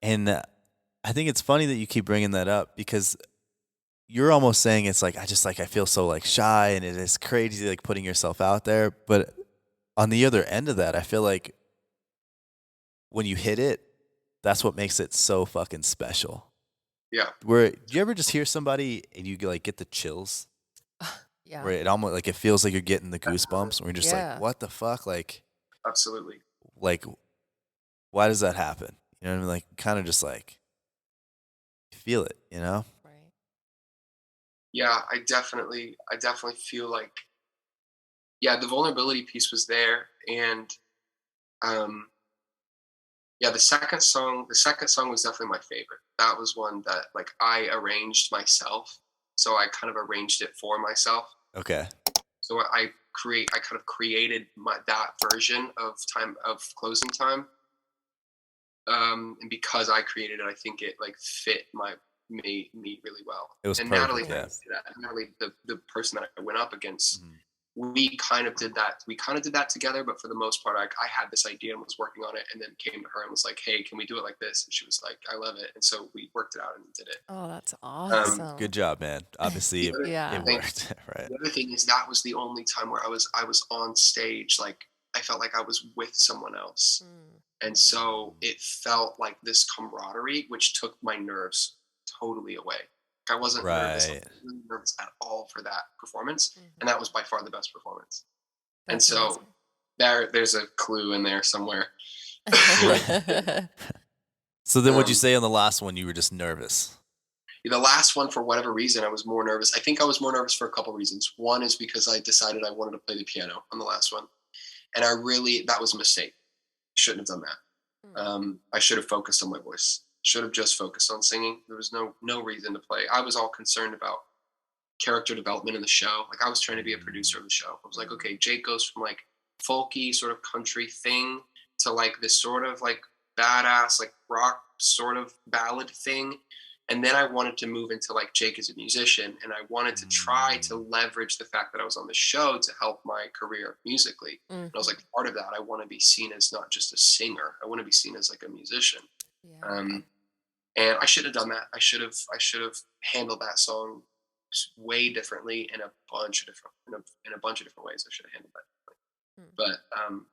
And I think it's funny that you keep bringing that up because you're almost saying it's like I feel so like shy, and it is crazy like putting yourself out there. But on the other end of that, I feel like when you hit it, that's what makes it so fucking special. Yeah. Where do you ever just hear somebody and you like get the chills? Yeah. Where it almost like it feels like you're getting the goosebumps, where you're just Yeah. like, what the fuck? Like absolutely. Like, why does that happen? You know what I mean? Like, kind of just like feel it, you know? Right. Yeah, I definitely feel like, yeah, the vulnerability piece was there. And um yeah, the second song was definitely my favorite. That was one that like I arranged myself. So I kind of arranged it for myself. Okay. So I kind of created that version of time of closing time. And because I created it, I think it like fit me really well. It was And perfect. Natalie, Yeah. Natalie, the person that I went up against, Mhm. we kind of did that. We kind of did that together, but for the most part, I had this idea and was working on it, and then came to her and was like, "Hey, can we do it like this?" And she was like, "I love it." And so we worked it out and did it. Oh, that's Um, awesome. Good job, man. Obviously, the other Yeah. it thing, worked. Right. the other thing is that was the only time where I was on stage, like I felt like I was with someone else. Mm. And so it felt like this camaraderie, which took my nerves totally away. I wasn't nervous. I Right. wasn't really nervous at all for that performance. And Mhm. that was by far the best performance. And That's so amazing. there's a clue in there somewhere. Right. So then what'd you um, say on the last one? You were just nervous. the last one, for whatever reason, I was more nervous. I think I was more nervous for a couple reasons. One is because I decided I wanted to play the piano on the last one. And that was a mistake. Shouldn't have done that. Mm. I should have focused on my voice. Should have just focused on singing. There was no reason to play. I was all concerned about character development in the show. Like I was trying to be a producer of the show. I was like, okay, Jake goes from like folky sort of country thing to like this sort of like badass like rock sort of ballad thing. And then I wanted to move into like Jake as a musician, and I wanted to try to leverage the fact that I was on the show to help my career musically. And I was like, Mhm. part of that, I want to be seen as not just a singer. I want to be seen as like a musician. Yeah. Um, and I should have done that. I should have handled that song way differently in a bunch of different in a bunch of different ways. I should have handled that Mm. differently.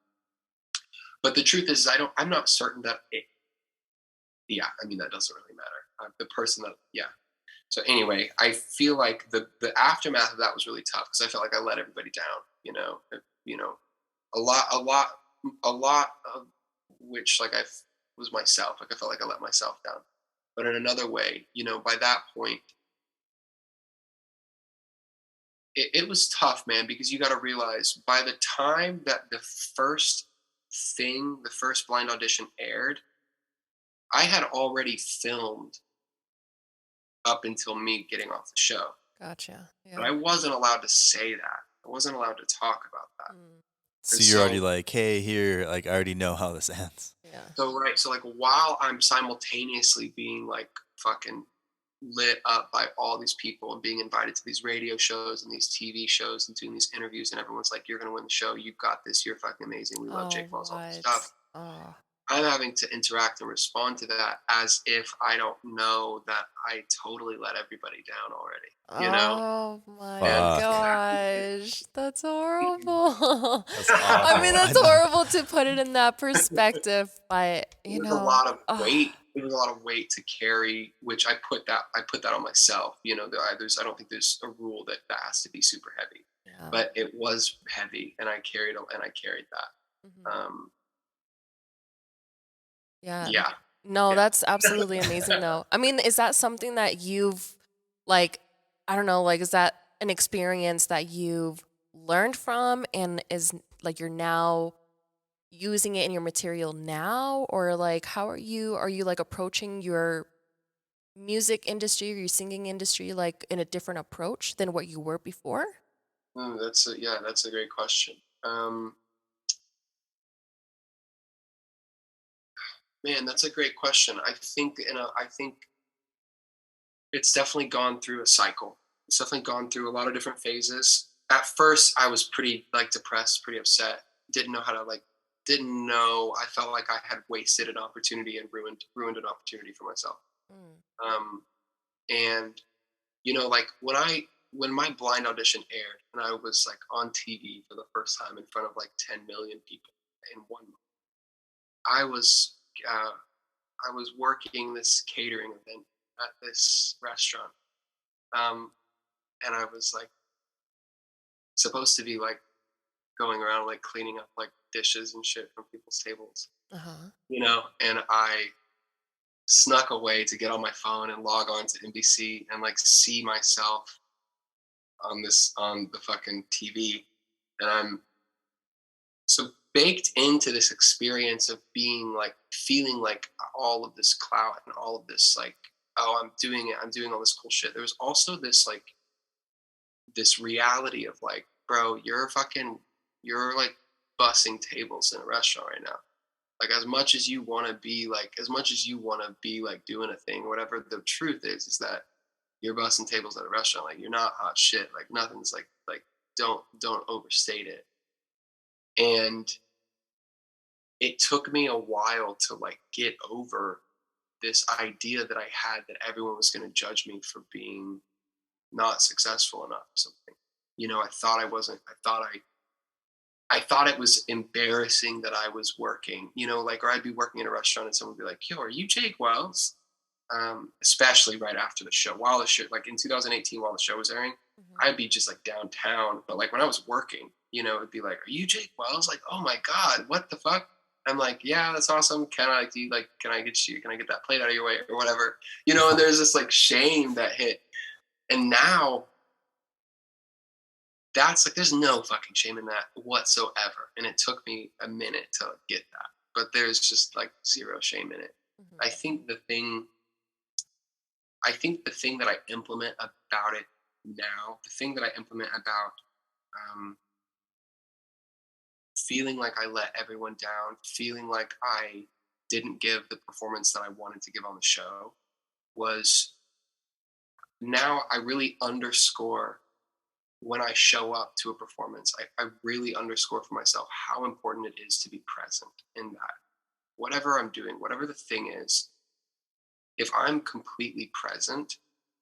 But the truth is, I'm not certain that it. Yeah, I mean that doesn't really matter. The person that yeah. So anyway, I feel like the aftermath of that was really tough because I felt like I let everybody down. You know, a lot of which like was myself. Like I felt like I let myself down. But in another way, by that point, it was tough, man, because you got to realize by the time that the first blind audition aired, I had already filmed up until me getting off the show. Gotcha. But Yeah. I wasn't allowed to say that. I wasn't allowed to talk about that. Mm. So And you're already so, like, hey, here, like I already know how this ends. Yeah. right. So, like, while I'm simultaneously being like fucking lit up by all these people and being invited to these radio shows and these TV shows and doing these interviews, and everyone's like, "You're gonna win the show. You got this. You're fucking amazing. We love Oh, Jake Paul's all this what? stuff." Oh. I'm having to interact and respond to that as if I don't know that I totally let everybody down already. Oh my And Fuck. gosh. That's horrible. That's I awful. mean, I that's know. horrible to put it in that perspective, but it was a lot of weight. ah, It was a lot of weight to carry, which I put that on myself. I don't think there's a rule that has to be super heavy, yeah. but it was heavy, and I carried that. Mhm. Yeah. Yeah, No, yeah. that's absolutely amazing though. I mean, is that something that you've like, I don't know, like is that an experience that you've learned from and is like you're now using it in your material now, or like how are you like approaching your music industry or your singing industry like in a different approach than what you were before? That's a great question. Man, that's a great question. I think it's definitely gone through a cycle. It's definitely gone through a lot of different phases. At first, I was pretty like depressed, pretty upset. Didn't know how to like. Didn't know. I felt like I had wasted an opportunity and ruined an opportunity for myself. Mm. Um, and like when my blind audition aired and I was like on TV for the first time in front of like 10 million people in 1 month, I was uh, I was working this catering event at this restaurant. Um, and I was like supposed to be like going around like cleaning up like dishes and shit from people's tables, Uh-huh. and I snuck away to get on my phone and log on to NBC and like see myself on the fucking TV, and I'm so baked into this experience of being like feeling like all of this clout and all of this like, oh, I'm doing it, I'm doing all this cool shit. There was also this like this reality of like, bro, you're like bussing tables in a restaurant right now. Like as much as you want to be like doing a thing, whatever the truth is that you're bussing tables at a restaurant. Like you're not hot shit. Like nothing's like don't overstate it. And it took me a while to like get over this idea that I had that everyone was going to judge me for being not successful enough or something. I thought I wasn't. I thought it was embarrassing that I was working, or I'd be working in a restaurant and someone would be like, yo, are you Jake Wells? Especially right after the show, while the show, like in 2018, while the show was airing, I'd be just like downtown. But like when I was working, it'd be like, are you Jake Wells? Like, oh my God, what the fuck? I'm like, yeah, that's awesome. Can I get that plate out of your way or whatever? And there's this like shame that hit. And now that's like, there's no fucking shame in that whatsoever. And it took me a minute to get that, but there's just like zero shame in it. I think the thing that I implement about it now, the thing that I implement about feeling like I let everyone down, feeling like I didn't give the performance that I wanted to give on the show, was now I really underscore when I show up to a performance. I really underscore for myself how important it is to be present in that. Whatever I'm doing, whatever the thing is, if I'm completely present,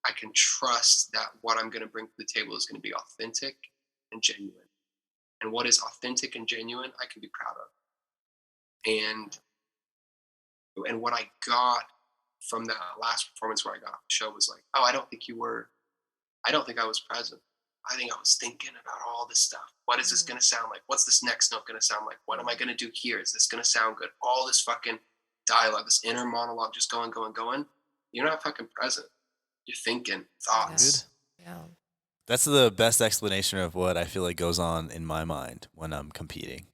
I can trust that what I'm going to bring to the table is going to be authentic and genuine. And what is authentic and genuine, I can be proud of. And what I got from that last performance where I got off the show was like, oh, I don't think I was present. I think I was thinking about all this stuff. What is this going to sound like? What's this next note going to sound like? What am I going to do here? Is this going to sound good? All this fucking dialogue, this inner monologue just going. You're not fucking present. You're thinking thoughts. Yeah. That's the best explanation of what I feel like goes on in my mind when I'm competing.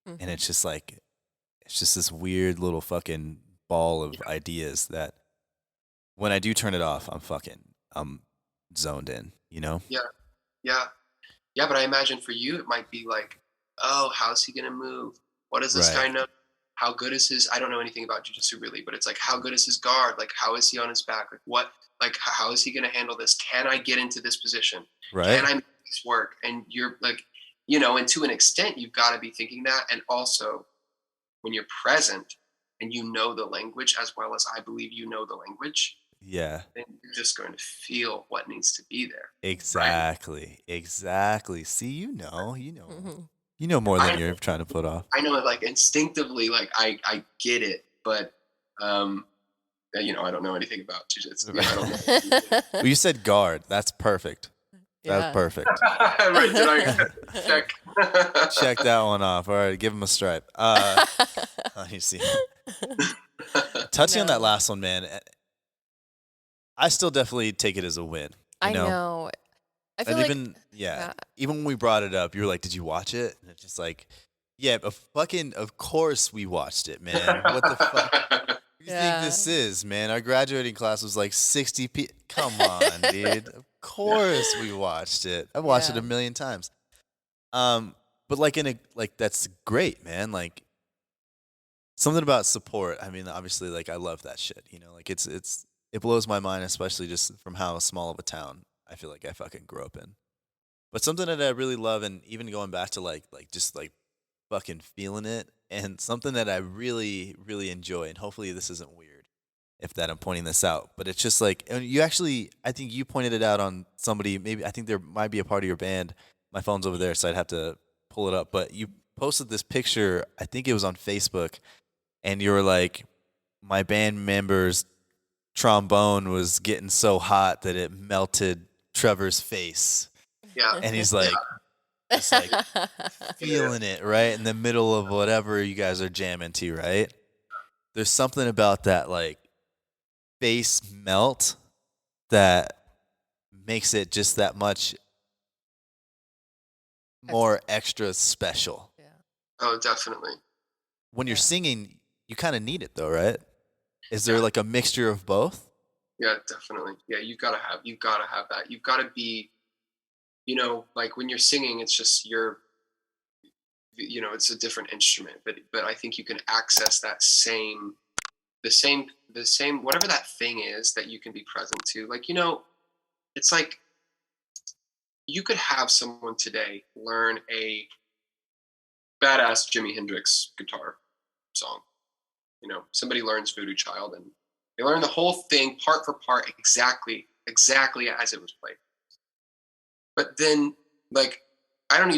And it's just this weird little fucking ball of ideas that when I do turn it off, I'm zoned in, Yeah, but I imagine for you, it might be like, oh, how's he going to move? What does this guy know? How good is his, I don't know anything about jiu-jitsu really, but it's like, how good is his guard? Like, how is he on his back? Like, how is he going to handle this? Can I get into this position? Right. Can I make this work? And you're like, and to an extent, you've got to be thinking that. And also, when you're present and you know the language as well as I believe you know the language, yeah, then you're just going to feel what needs to be there. Exactly. Right? Exactly. See, you know more than you're trying to put off. I know it like instinctively, like I get it, but I don't know anything about jiu-jitsu. I don't know. Well, you said guard. That's perfect. That's perfect. Right, did I check? Check that one off. All right, give him a stripe. You see. Touching on that last one, man, I still definitely take it as a win. I know. I feel and like even when we brought it up, you were like, "Did you watch it?" And it's just like, "Yeah, of course we watched it, man. What the fuck? Who do you think this is, man? Our graduating class was like 60 people. Come on, dude. Of course we watched it. I've watched it a million times. But like that's great, man. Like something about support. I mean, obviously, like I love that shit. Like it blows my mind, especially just from how small of a town I feel like I fucking grew up in. But something that I really love, and even going back to like just like fucking feeling it, and something that I really, really enjoy, and hopefully this isn't weird if that I'm pointing this out, but it's just like, and you actually, I think you pointed it out on somebody, maybe, I think there might be a part of your band. My phone's over there, so I'd have to pull it up, but you posted this picture, I think it was on Facebook, and you were like, my band member's trombone was getting so hot that it melted Trevor's face. Yeah. And he's like, just like feeling it right in the middle of whatever you guys are jamming to, right? There's something about that like face melt that makes it just that much more extra special. Yeah. Oh, definitely. When you're Yeah. singing, you kind of need it though, right? Is there Yeah. like a mixture of both? Yeah, definitely. Yeah, you've got to have that. You've got to be, like when you're singing, it's just it's a different instrument, but I think you can access that the same whatever that thing is that you can be present to. Like, it's like you could have someone today learn a badass Jimi Hendrix guitar song. Somebody learns Voodoo Child and they learn the whole thing part for part exactly as it was played. But then, like, we don't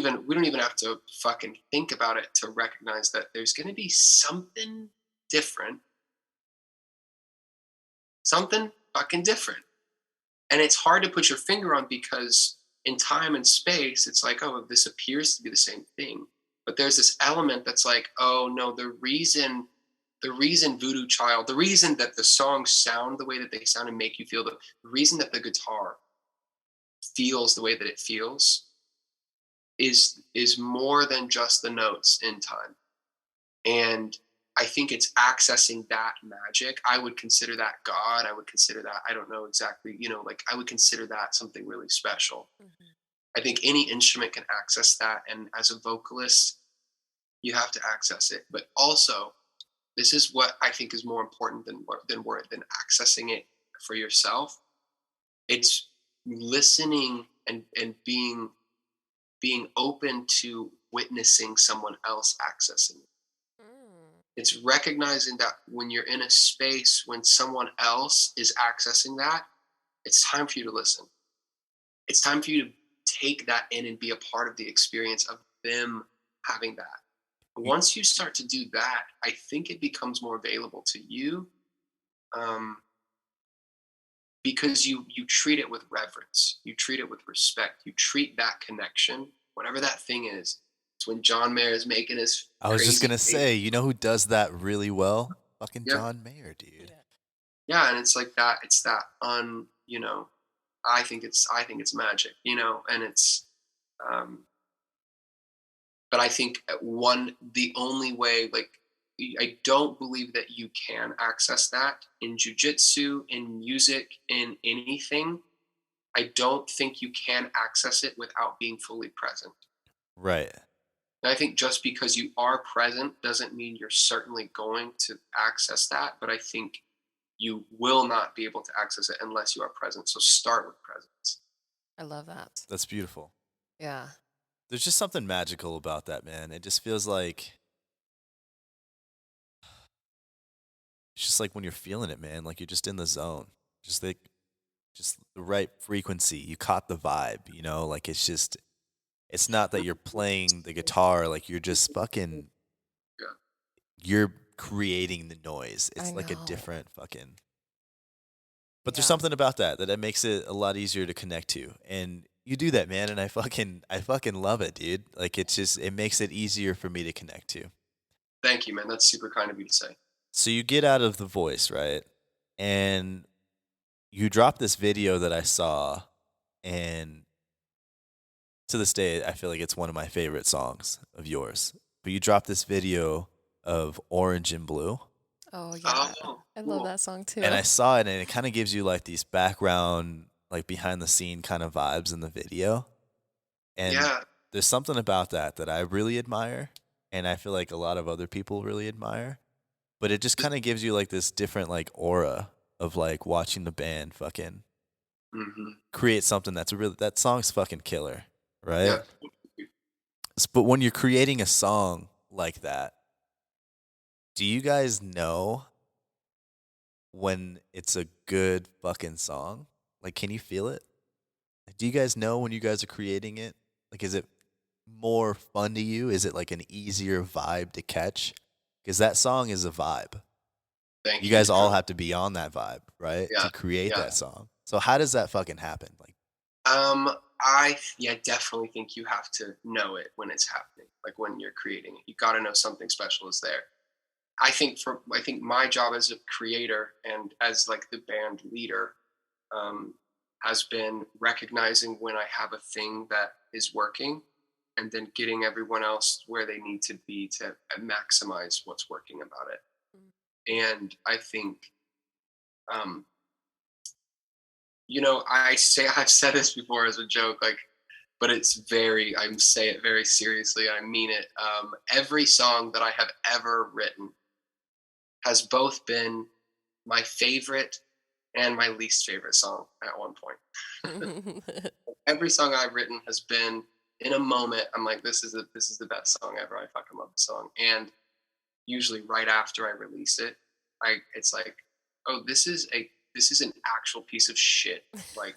even have to fucking think about it to recognize that there's going to be something different, something fucking different. And it's hard to put your finger on because in time and space, it's like, oh, this appears to be the same thing. But there's this element that's like, oh no, the reason Voodoo Child, the reason that the songs sound the way that they sound and make you feel the reason that the guitar feels the way that it feels is more than just the notes in time. And I think it's accessing that magic. I would consider that God. I would consider that, I don't know exactly, like I would consider that something really special. Mm-hmm. I think any instrument can access that. And as a vocalist, you have to access it. But also, this is what I think is more important than accessing it for yourself. It's listening and being open to witnessing someone else accessing it. It's recognizing that when you're in a space when someone else is accessing that, it's time for you to listen. It's time for you to take that in and be a part of the experience of them having that. Once you start to do that, I think it becomes more available to you, because you treat it with reverence, you treat it with respect, you treat that connection, whatever that thing is. It's when John Mayer is making his. I was just crazy gonna say, you know who does that really well? Fucking Yeah. John Mayer, dude. Yeah, and it's like that. It's that I think it's magic, and it's. But I think the only way, like, I don't believe that you can access that in jujitsu, in music, in anything. I don't think you can access it without being fully present. Right. And I think just because you are present doesn't mean you're certainly going to access that. But I think you will not be able to access it unless you are present. So start with presence. I love that. That's beautiful. Yeah. There's just something magical about that, man. It just feels like it's just like when you're feeling it, man, like you're just in the zone. Just the right frequency. You caught the vibe, like it's not that you're playing the guitar, like you're just fucking Yeah. you're creating the noise. It's I like a know. different fucking. But there's Yeah. something about that makes it a lot easier to connect to. And you do that, man, and I fucking love it, dude. Like it makes it easier for me to connect to. Thank you, man. That's super kind of you to say. So you get out of The Voice, right? And you drop this video that I saw, and to this day I feel like it's one of my favorite songs of yours. But you dropped this video of Orange and Blue. Oh yeah. Oh, I love cool. that song too. And I saw it, and it kind of gives you like these background, like behind the scene kind of vibes in the video. And Yeah. there's something about that I really admire, and I feel like a lot of other people really admire. But it just kind of gives you like this different like aura of like watching the band fucking Mm-hmm. create something that song's fucking killer, right? Yeah. But when you're creating a song like that, do you guys know when it's a good fucking song? Like, can you feel it? Like, do you guys know when you guys are creating it? Like, is it more fun to you? Is it like an easier vibe to catch? Because that song is a vibe. Thank You you. guys all have to be on that vibe, right? Yeah, To create yeah. that song. So how does that fucking happen? Like, definitely think you have to know it when it's happening. Like when you're creating it, you got to know something special is there. I think my job as a creator and as like the band leader has been recognizing when I have a thing that is working, and then getting everyone else where they need to be to maximize what's working about it. And I think, I've said this before as a joke, like, but I say it very seriously. I mean it. Every song that I have ever written has both been my favorite and my least favorite song at one point. Every song I've written has been in a moment. I'm like, this is the best song ever. I fucking love the song. And usually right after I release it, it's like, oh, this is an actual piece of shit. Like,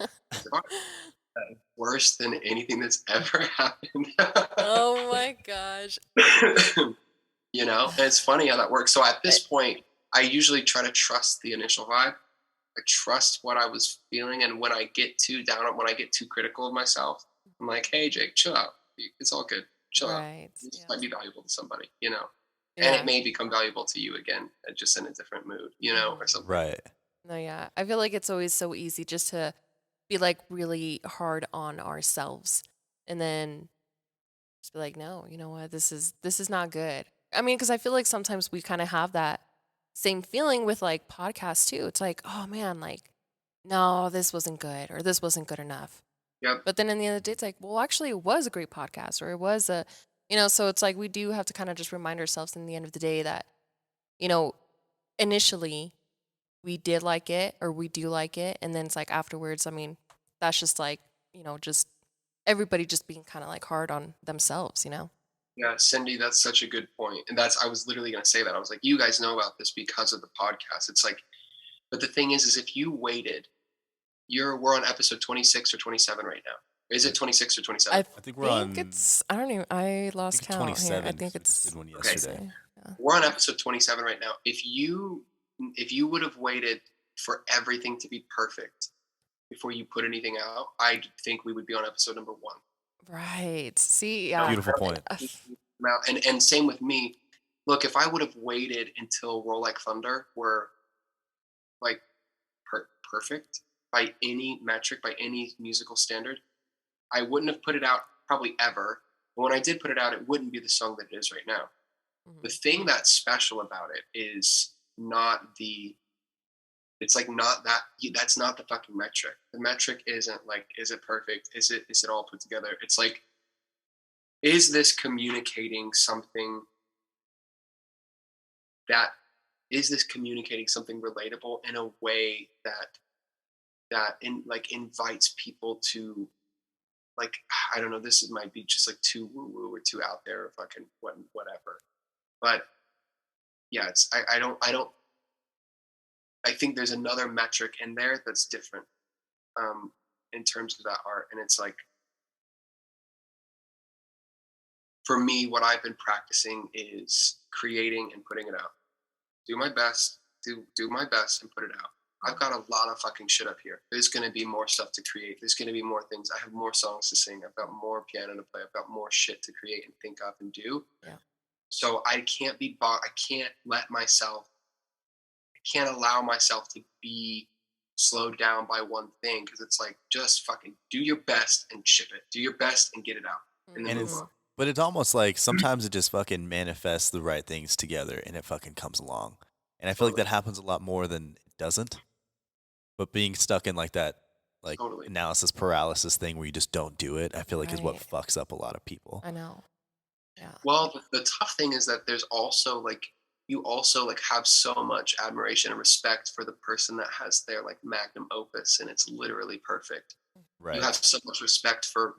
worse than anything that's ever happened. Oh my gosh. And it's funny how that works. So at this point, I usually try to trust the initial vibe. I trust what I was feeling. And when I get too down, when I get too critical of myself, I'm like, hey, Jake, chill out. It's all good. Chill out. This might be valuable to somebody, and it may become valuable to you again, just in a different mood, or something. Right. No, yeah. I feel like it's always so easy just to be like really hard on ourselves and then just be like, no, you know what? This is not good. I mean, because I feel like sometimes we kind of have that same feeling with like podcasts too. It's like, oh man, like, no, this wasn't good or this wasn't good enough. Yep. But then in the end of the day, it's like, well, actually, it was a great podcast or it was so it's like we do have to kind of just remind ourselves in the end of the day that, initially we did like it or we do like it. And then it's like afterwards, I mean, that's just like, just everybody just being kind of like hard on themselves, Yeah, Cindy, that's such a good point. And I was literally going to say that. I was like, you guys know about this because of the podcast. It's like, but the thing is if you waited, we're on episode 26 or 27 right now. Is it 26 or 27? I think we're on. I lost count 27. Here. I think it's did one yesterday. Okay. Yeah. We're on episode 27 right now. If you would have waited for everything to be perfect before you put anything out, I think we would be on episode number 1. Right. See, yeah. Beautiful point. And same with me. Look, if I would have waited until Roll Like Thunder were like perfect by any metric, by any musical standard, I wouldn't have put it out probably ever. But when I did put it out, it wouldn't be the song that it is right now. Mm-hmm. The thing that's special about it is that's not the fucking metric. The metric isn't like, is it perfect? Is it all put together? It's like, is this communicating something relatable in a way that invites people to, like, I don't know, this might be just like too woo-woo or too out there or fucking whatever. But yeah, I think there's another metric in there that's different in terms of that art. And it's like, for me, what I've been practicing is creating and putting it out. Do my best and put it out. I've got a lot of fucking shit up here. There's going to be more stuff to create. There's going to be more things. I have more songs to sing. I've got more piano to play. I've got more shit to create and think of and do. Yeah. So I can't allow myself to be slowed down by one thing, because it's like, just fucking do your best and ship it. Do your best and get it out. And then move on. But it's almost like sometimes it just fucking manifests the right things together and it fucking comes along. And I feel like that happens a lot more than it doesn't. But being stuck in like that analysis paralysis thing where you just don't do it, I feel like is what fucks up a lot of people. I know. Yeah. Well, the tough thing is that there's also like, you also like have so much admiration and respect for the person that has their like magnum opus and it's literally perfect. Right. You have so much respect for,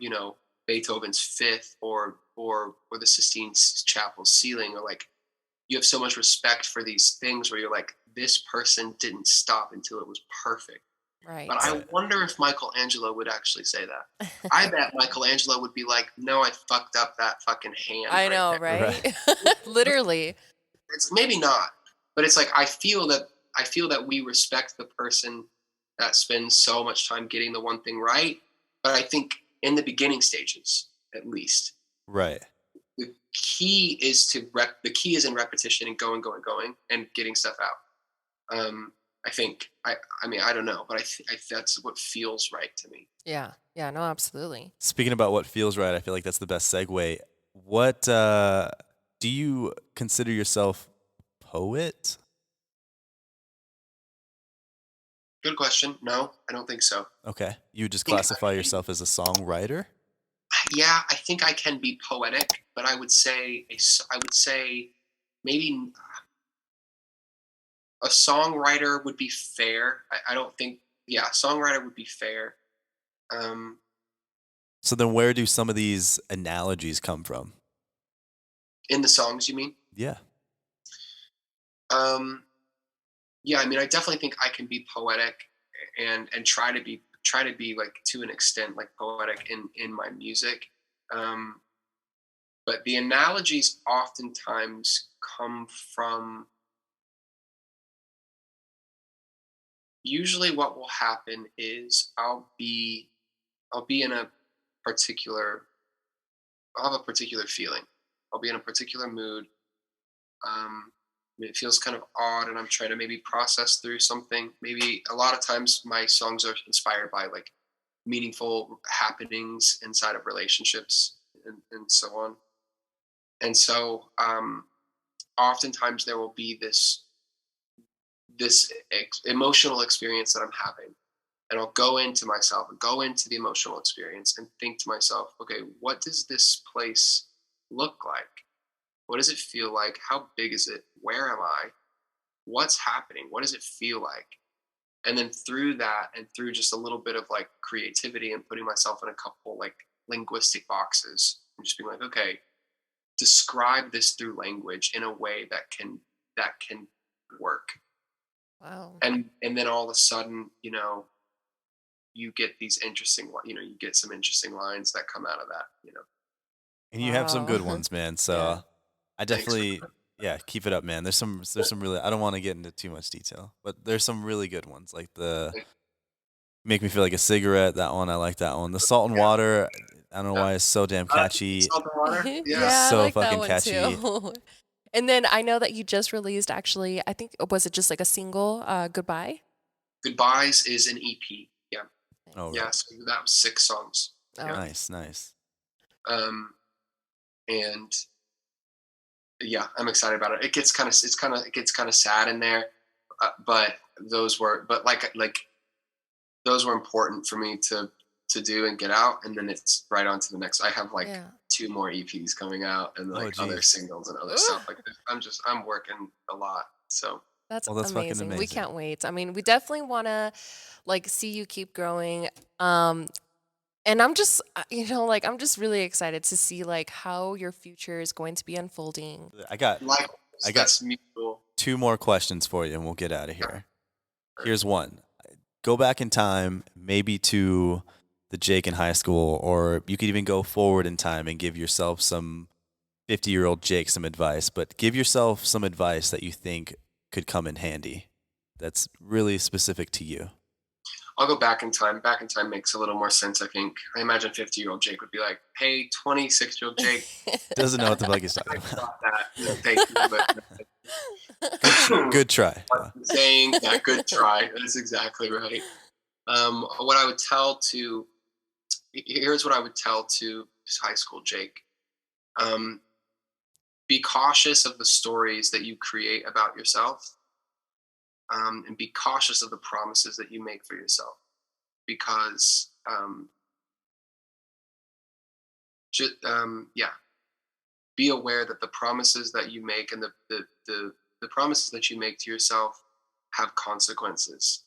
Beethoven's Fifth or the Sistine Chapel ceiling, or like, you have so much respect for these things where you're like, this person didn't stop until it was perfect. Right. But I wonder if Michelangelo would actually say that. I bet Michelangelo would be like, no, I fucked up that fucking hand. I know, right? Literally. It's maybe not, but it's like, I feel that we respect the person that spends so much time getting the one thing right. But I think in the beginning stages, at least. Right. The key is the key is in repetition and going, and getting stuff out. I think, I mean, I don't know, but that's what feels right to me. Yeah. Yeah. No, absolutely. Speaking about what feels right, I feel like that's the best segue. What do you consider yourself a poet? Good question. No, I don't think so. Okay. You just I think classify yourself as a songwriter? Yeah, I think I can be poetic, but I would say maybe a songwriter would be fair. I don't think, yeah, songwriter would be fair. So then where do some of these analogies come from? In the songs, you mean? Yeah. Yeah, I mean, I definitely think I can be poetic and try to be like, to an extent, like, poetic in my music. But the analogies oftentimes come from, usually what will happen is I'll be in a particular I'll have a particular feeling. I'll be in a particular mood. It feels kind of odd, and I'm trying to maybe process through something. Maybe a lot of times my songs are inspired by, like, meaningful happenings inside of relationships, and so on. And so, oftentimes there will be this emotional experience that I'm having, and I'll go into myself and go into the emotional experience and think to myself, okay, what does this place look like? What does it feel like? How big is it? Where am I? What's happening? What does it feel like? And then through that, and through just a little bit of, like, creativity and putting myself in a couple, like, linguistic boxes, and just being like, okay, describe this through language in a way that can work. Wow. And then all of a sudden, you get these interesting, you get some interesting lines that come out of that. And you have some good Wow. ones, man. So Yeah. I Thanks for definitely, yeah, keep it up, man. There's some really, I don't want to get into too much detail, but there's some really good ones. Like the that. Make Me Feel Like a Cigarette, that one, I like that one. The Salt and Yeah, Water, I don't know yeah. why it's so damn catchy. Salt and water. Yeah. Yeah, I So like that fucking one catchy. too. And then I know that you just released, actually, I think, was it just like a single, Goodbye? Goodbyes is an EP. Yeah. Oh, Nice. Yeah. right. So that was 6 songs. Oh, Yeah. okay. Nice. Um, and yeah, I'm excited about it. It gets kind of sad in there, but those were important for me to do and get out, and then it's right on to the next. I have, like, Yeah. 2 more EPs coming out, and, Oh, like, other geez. singles and other Ooh, stuff like this. I'm working a lot, so that's Well, that's fucking amazing. We amazing. can't wait. I mean, we definitely want to, like, see you keep growing. And I'm just, like, I'm just really excited to see, like, how your future is going to be unfolding. I got like I got that's mutual. 2 more questions for you, and we'll get out of Yeah. here. Here's one. Go back in time, maybe to the Jake in high school, or you could even go forward in time and give yourself some 50-year-old Jake some advice, but give yourself some advice that you think could come in handy that's really specific to you. I'll go back in time. Back in time makes a little more sense, I think. I imagine 50-year-old Jake would be like, "Hey, 26-year-old Jake, Doesn't know what the fuck he's I talking about. thought that. Thank you, but Good try. saying, yeah, good try. That's exactly right. What I would tell to Here's what I would tell to high school Jake. Be cautious of the stories that you create about yourself, and be cautious of the promises that you make for yourself, because yeah, be aware that the promises that you make and the promises that you make to yourself have consequences.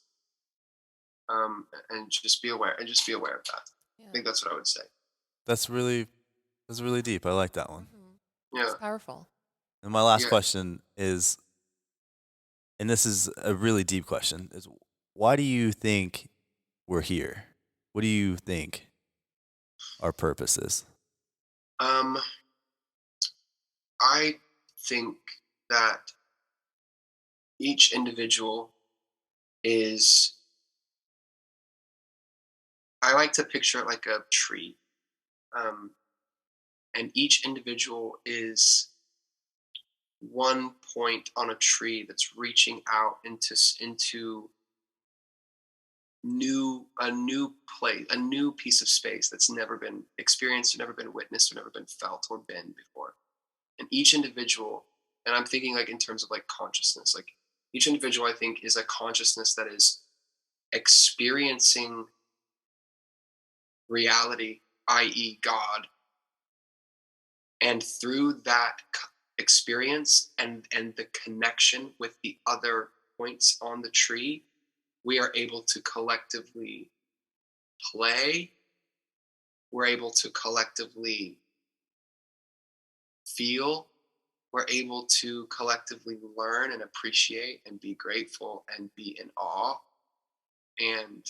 And just be aware of that. Yeah. I think that's what I would say. That's really deep. I like that one. Yeah. It's powerful. And my last Yeah. question is, and this is a really deep question, is why do you think we're here? What do you think our purpose is? I think that each individual is, I like to picture it like a tree. And each individual is one point on a tree that's reaching out into a new place, a new piece of space that's never been experienced, or never been witnessed, or never been felt or been before. And each individual, and I'm thinking like in terms of like consciousness, like each individual I think is a consciousness that is experiencing reality, i.e. God, and through that experience and the connection with the other points on the tree, we are able to collectively play, we're able to collectively feel, we're able to collectively learn and appreciate and be grateful and be in awe. And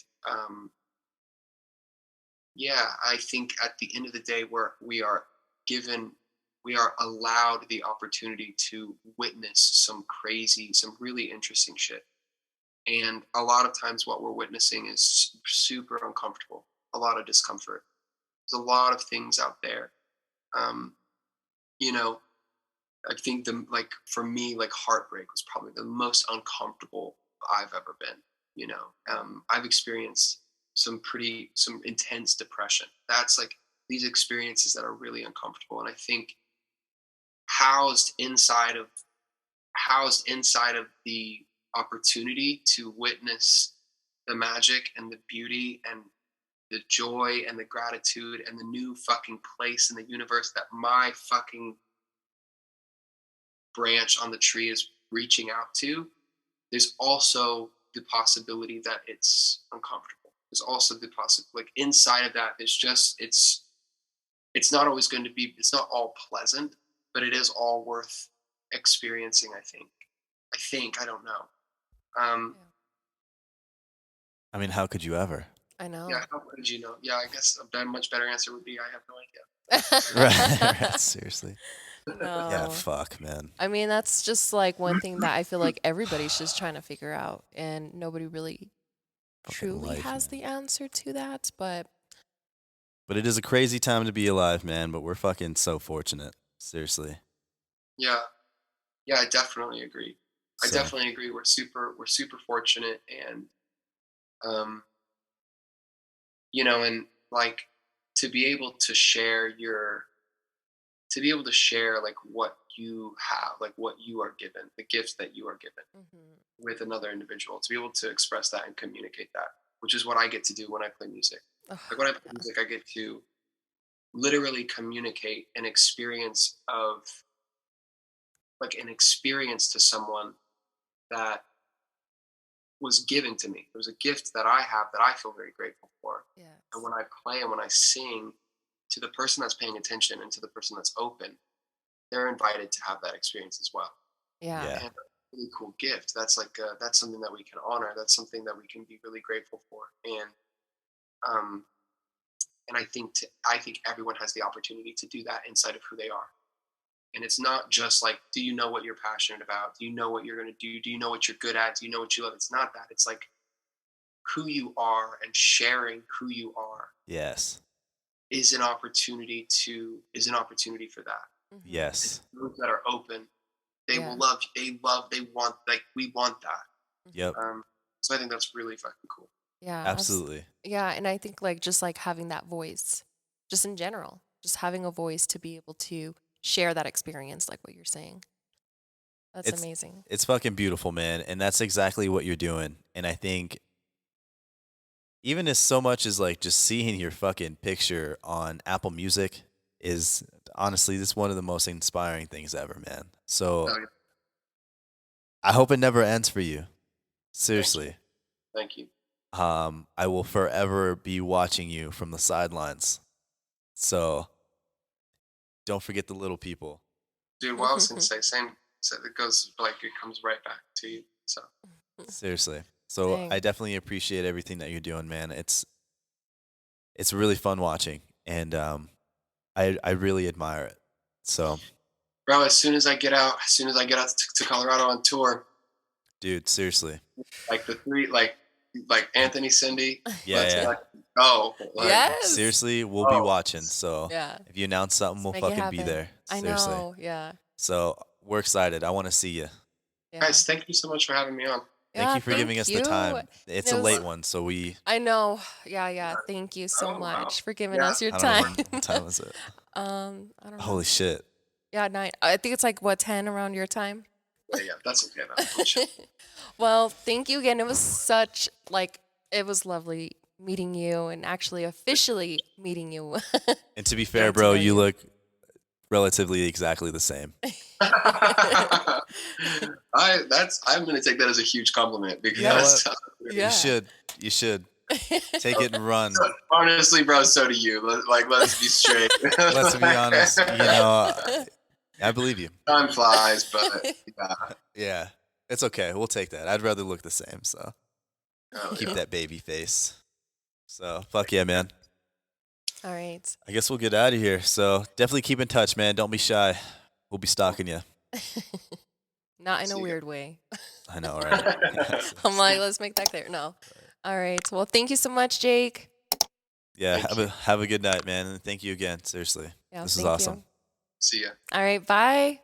I think at the end of the day, we are allowed the opportunity to witness some really interesting shit. And a lot of times what we're witnessing is super uncomfortable, a lot of discomfort. There's a lot of things out there. I think for me, like heartbreak was probably the most uncomfortable I've ever been. I've experienced some intense depression. That's like these experiences that are really uncomfortable. And I think housed inside of the opportunity to witness the magic and the beauty and the joy and the gratitude and the new fucking place in the universe that my fucking branch on the tree is reaching out to, there's also the possibility that it's uncomfortable. There's also the possibility, like inside of that, it's not always going to be, it's not all pleasant, but it is all worth experiencing, I think, I don't know. I mean, how could you ever? I know. Yeah, how could you know? Yeah, I guess a much better answer would be I have no idea. Right, seriously. No. Yeah, fuck, man. I mean, that's just like one thing that I feel like everybody's just trying to figure out, and nobody really truly has the answer to that. But it is a crazy time to be alive, man. But we're fucking so fortunate. Seriously. Yeah, I definitely agree. I definitely agree. We're super fortunate, and and like to be able to share like what you have, like what you are given, the gifts that you are given with another individual, to be able to express that and communicate that, which is what I get to do when I play music. Like when I play music, I get to literally communicate an experience to someone that was given to me. It was a gift that I have that I feel very grateful for. yes. And when I play and when I sing, to the person that's paying attention and to the person that's open, they're invited to have that experience as well. Yeah. And a really cool gift. That's like that's something that we can honor. That's something that we can be really grateful for. And I think everyone has the opportunity to do that inside of who they are. And it's not just like, do you know what you're passionate about? Do you know what you're going to do? Do you know what you're good at? Do you know what you love? It's not that. It's like who you are, and sharing who you are. Yes. Is an opportunity for that. Yes. And those that are open, they will love. They want, like we want that. Yep. So I think that's really fucking cool. Yeah. Absolutely. Yeah, and I think like just like having that voice, just in general, just having a voice to be able to share that experience, like what you're saying. That's amazing. It's fucking beautiful, man, and that's exactly what you're doing. And I think even as so much as like just seeing your fucking picture on Apple Music is honestly this one of the most inspiring things ever, man. So I hope it never ends for you. Seriously. Thank you. I will forever be watching you from the sidelines. So don't forget the little people. Dude, what I was gonna say, same. So it goes like it comes right back to you. So seriously. So Dang. I definitely appreciate everything that you're doing, man. It's really fun watching, and I really admire it. So, bro, as soon as I get out to Colorado on tour, dude, seriously, like like Anthony, Cindy. Yeah, Let's yeah. like, go. Like, Yes. Seriously, we'll be Oh. watching. So Yeah. if you announce something, we'll Make it fucking be happen. there. I Seriously. know. Yeah. So we're excited. I want to see you. Yeah. Guys, thank you so much for having me on. Thank Yeah, you for giving us the you. time. It's a It was- late one, so we. I know. Yeah. Thank you so Oh, wow. much for giving Yeah. us your I don't know time. what time is it. I don't know. Holy shit. Yeah, 9. I think it's like what 10 around your time. Yeah, that's okay. That's bullshit. Well, thank you again. It was such it was lovely meeting you and actually officially meeting you. And to be fair, to bro, know you you. look relatively exactly the same. I'm gonna take that as a huge compliment because You know what? Yeah. You should take it and run. honestly, bro, so do you. Let's be straight. Let's be honest. I believe you. Time flies, but yeah. Yeah, it's okay. We'll take that. I'd rather look the same. So Oh, keep yeah. that baby face. So fuck yeah, man. All right. I guess we'll get out of here. So definitely keep in touch, man. Don't be shy. We'll be stalking you. Not in See a ya. weird way. I know, right? I'm like, let's make that clear. No. All right. Well, thank you so much, Jake. Yeah, Thank have a good night, man. And thank you again. Seriously. Yeah, This is thank awesome. you. See ya. All right. Bye.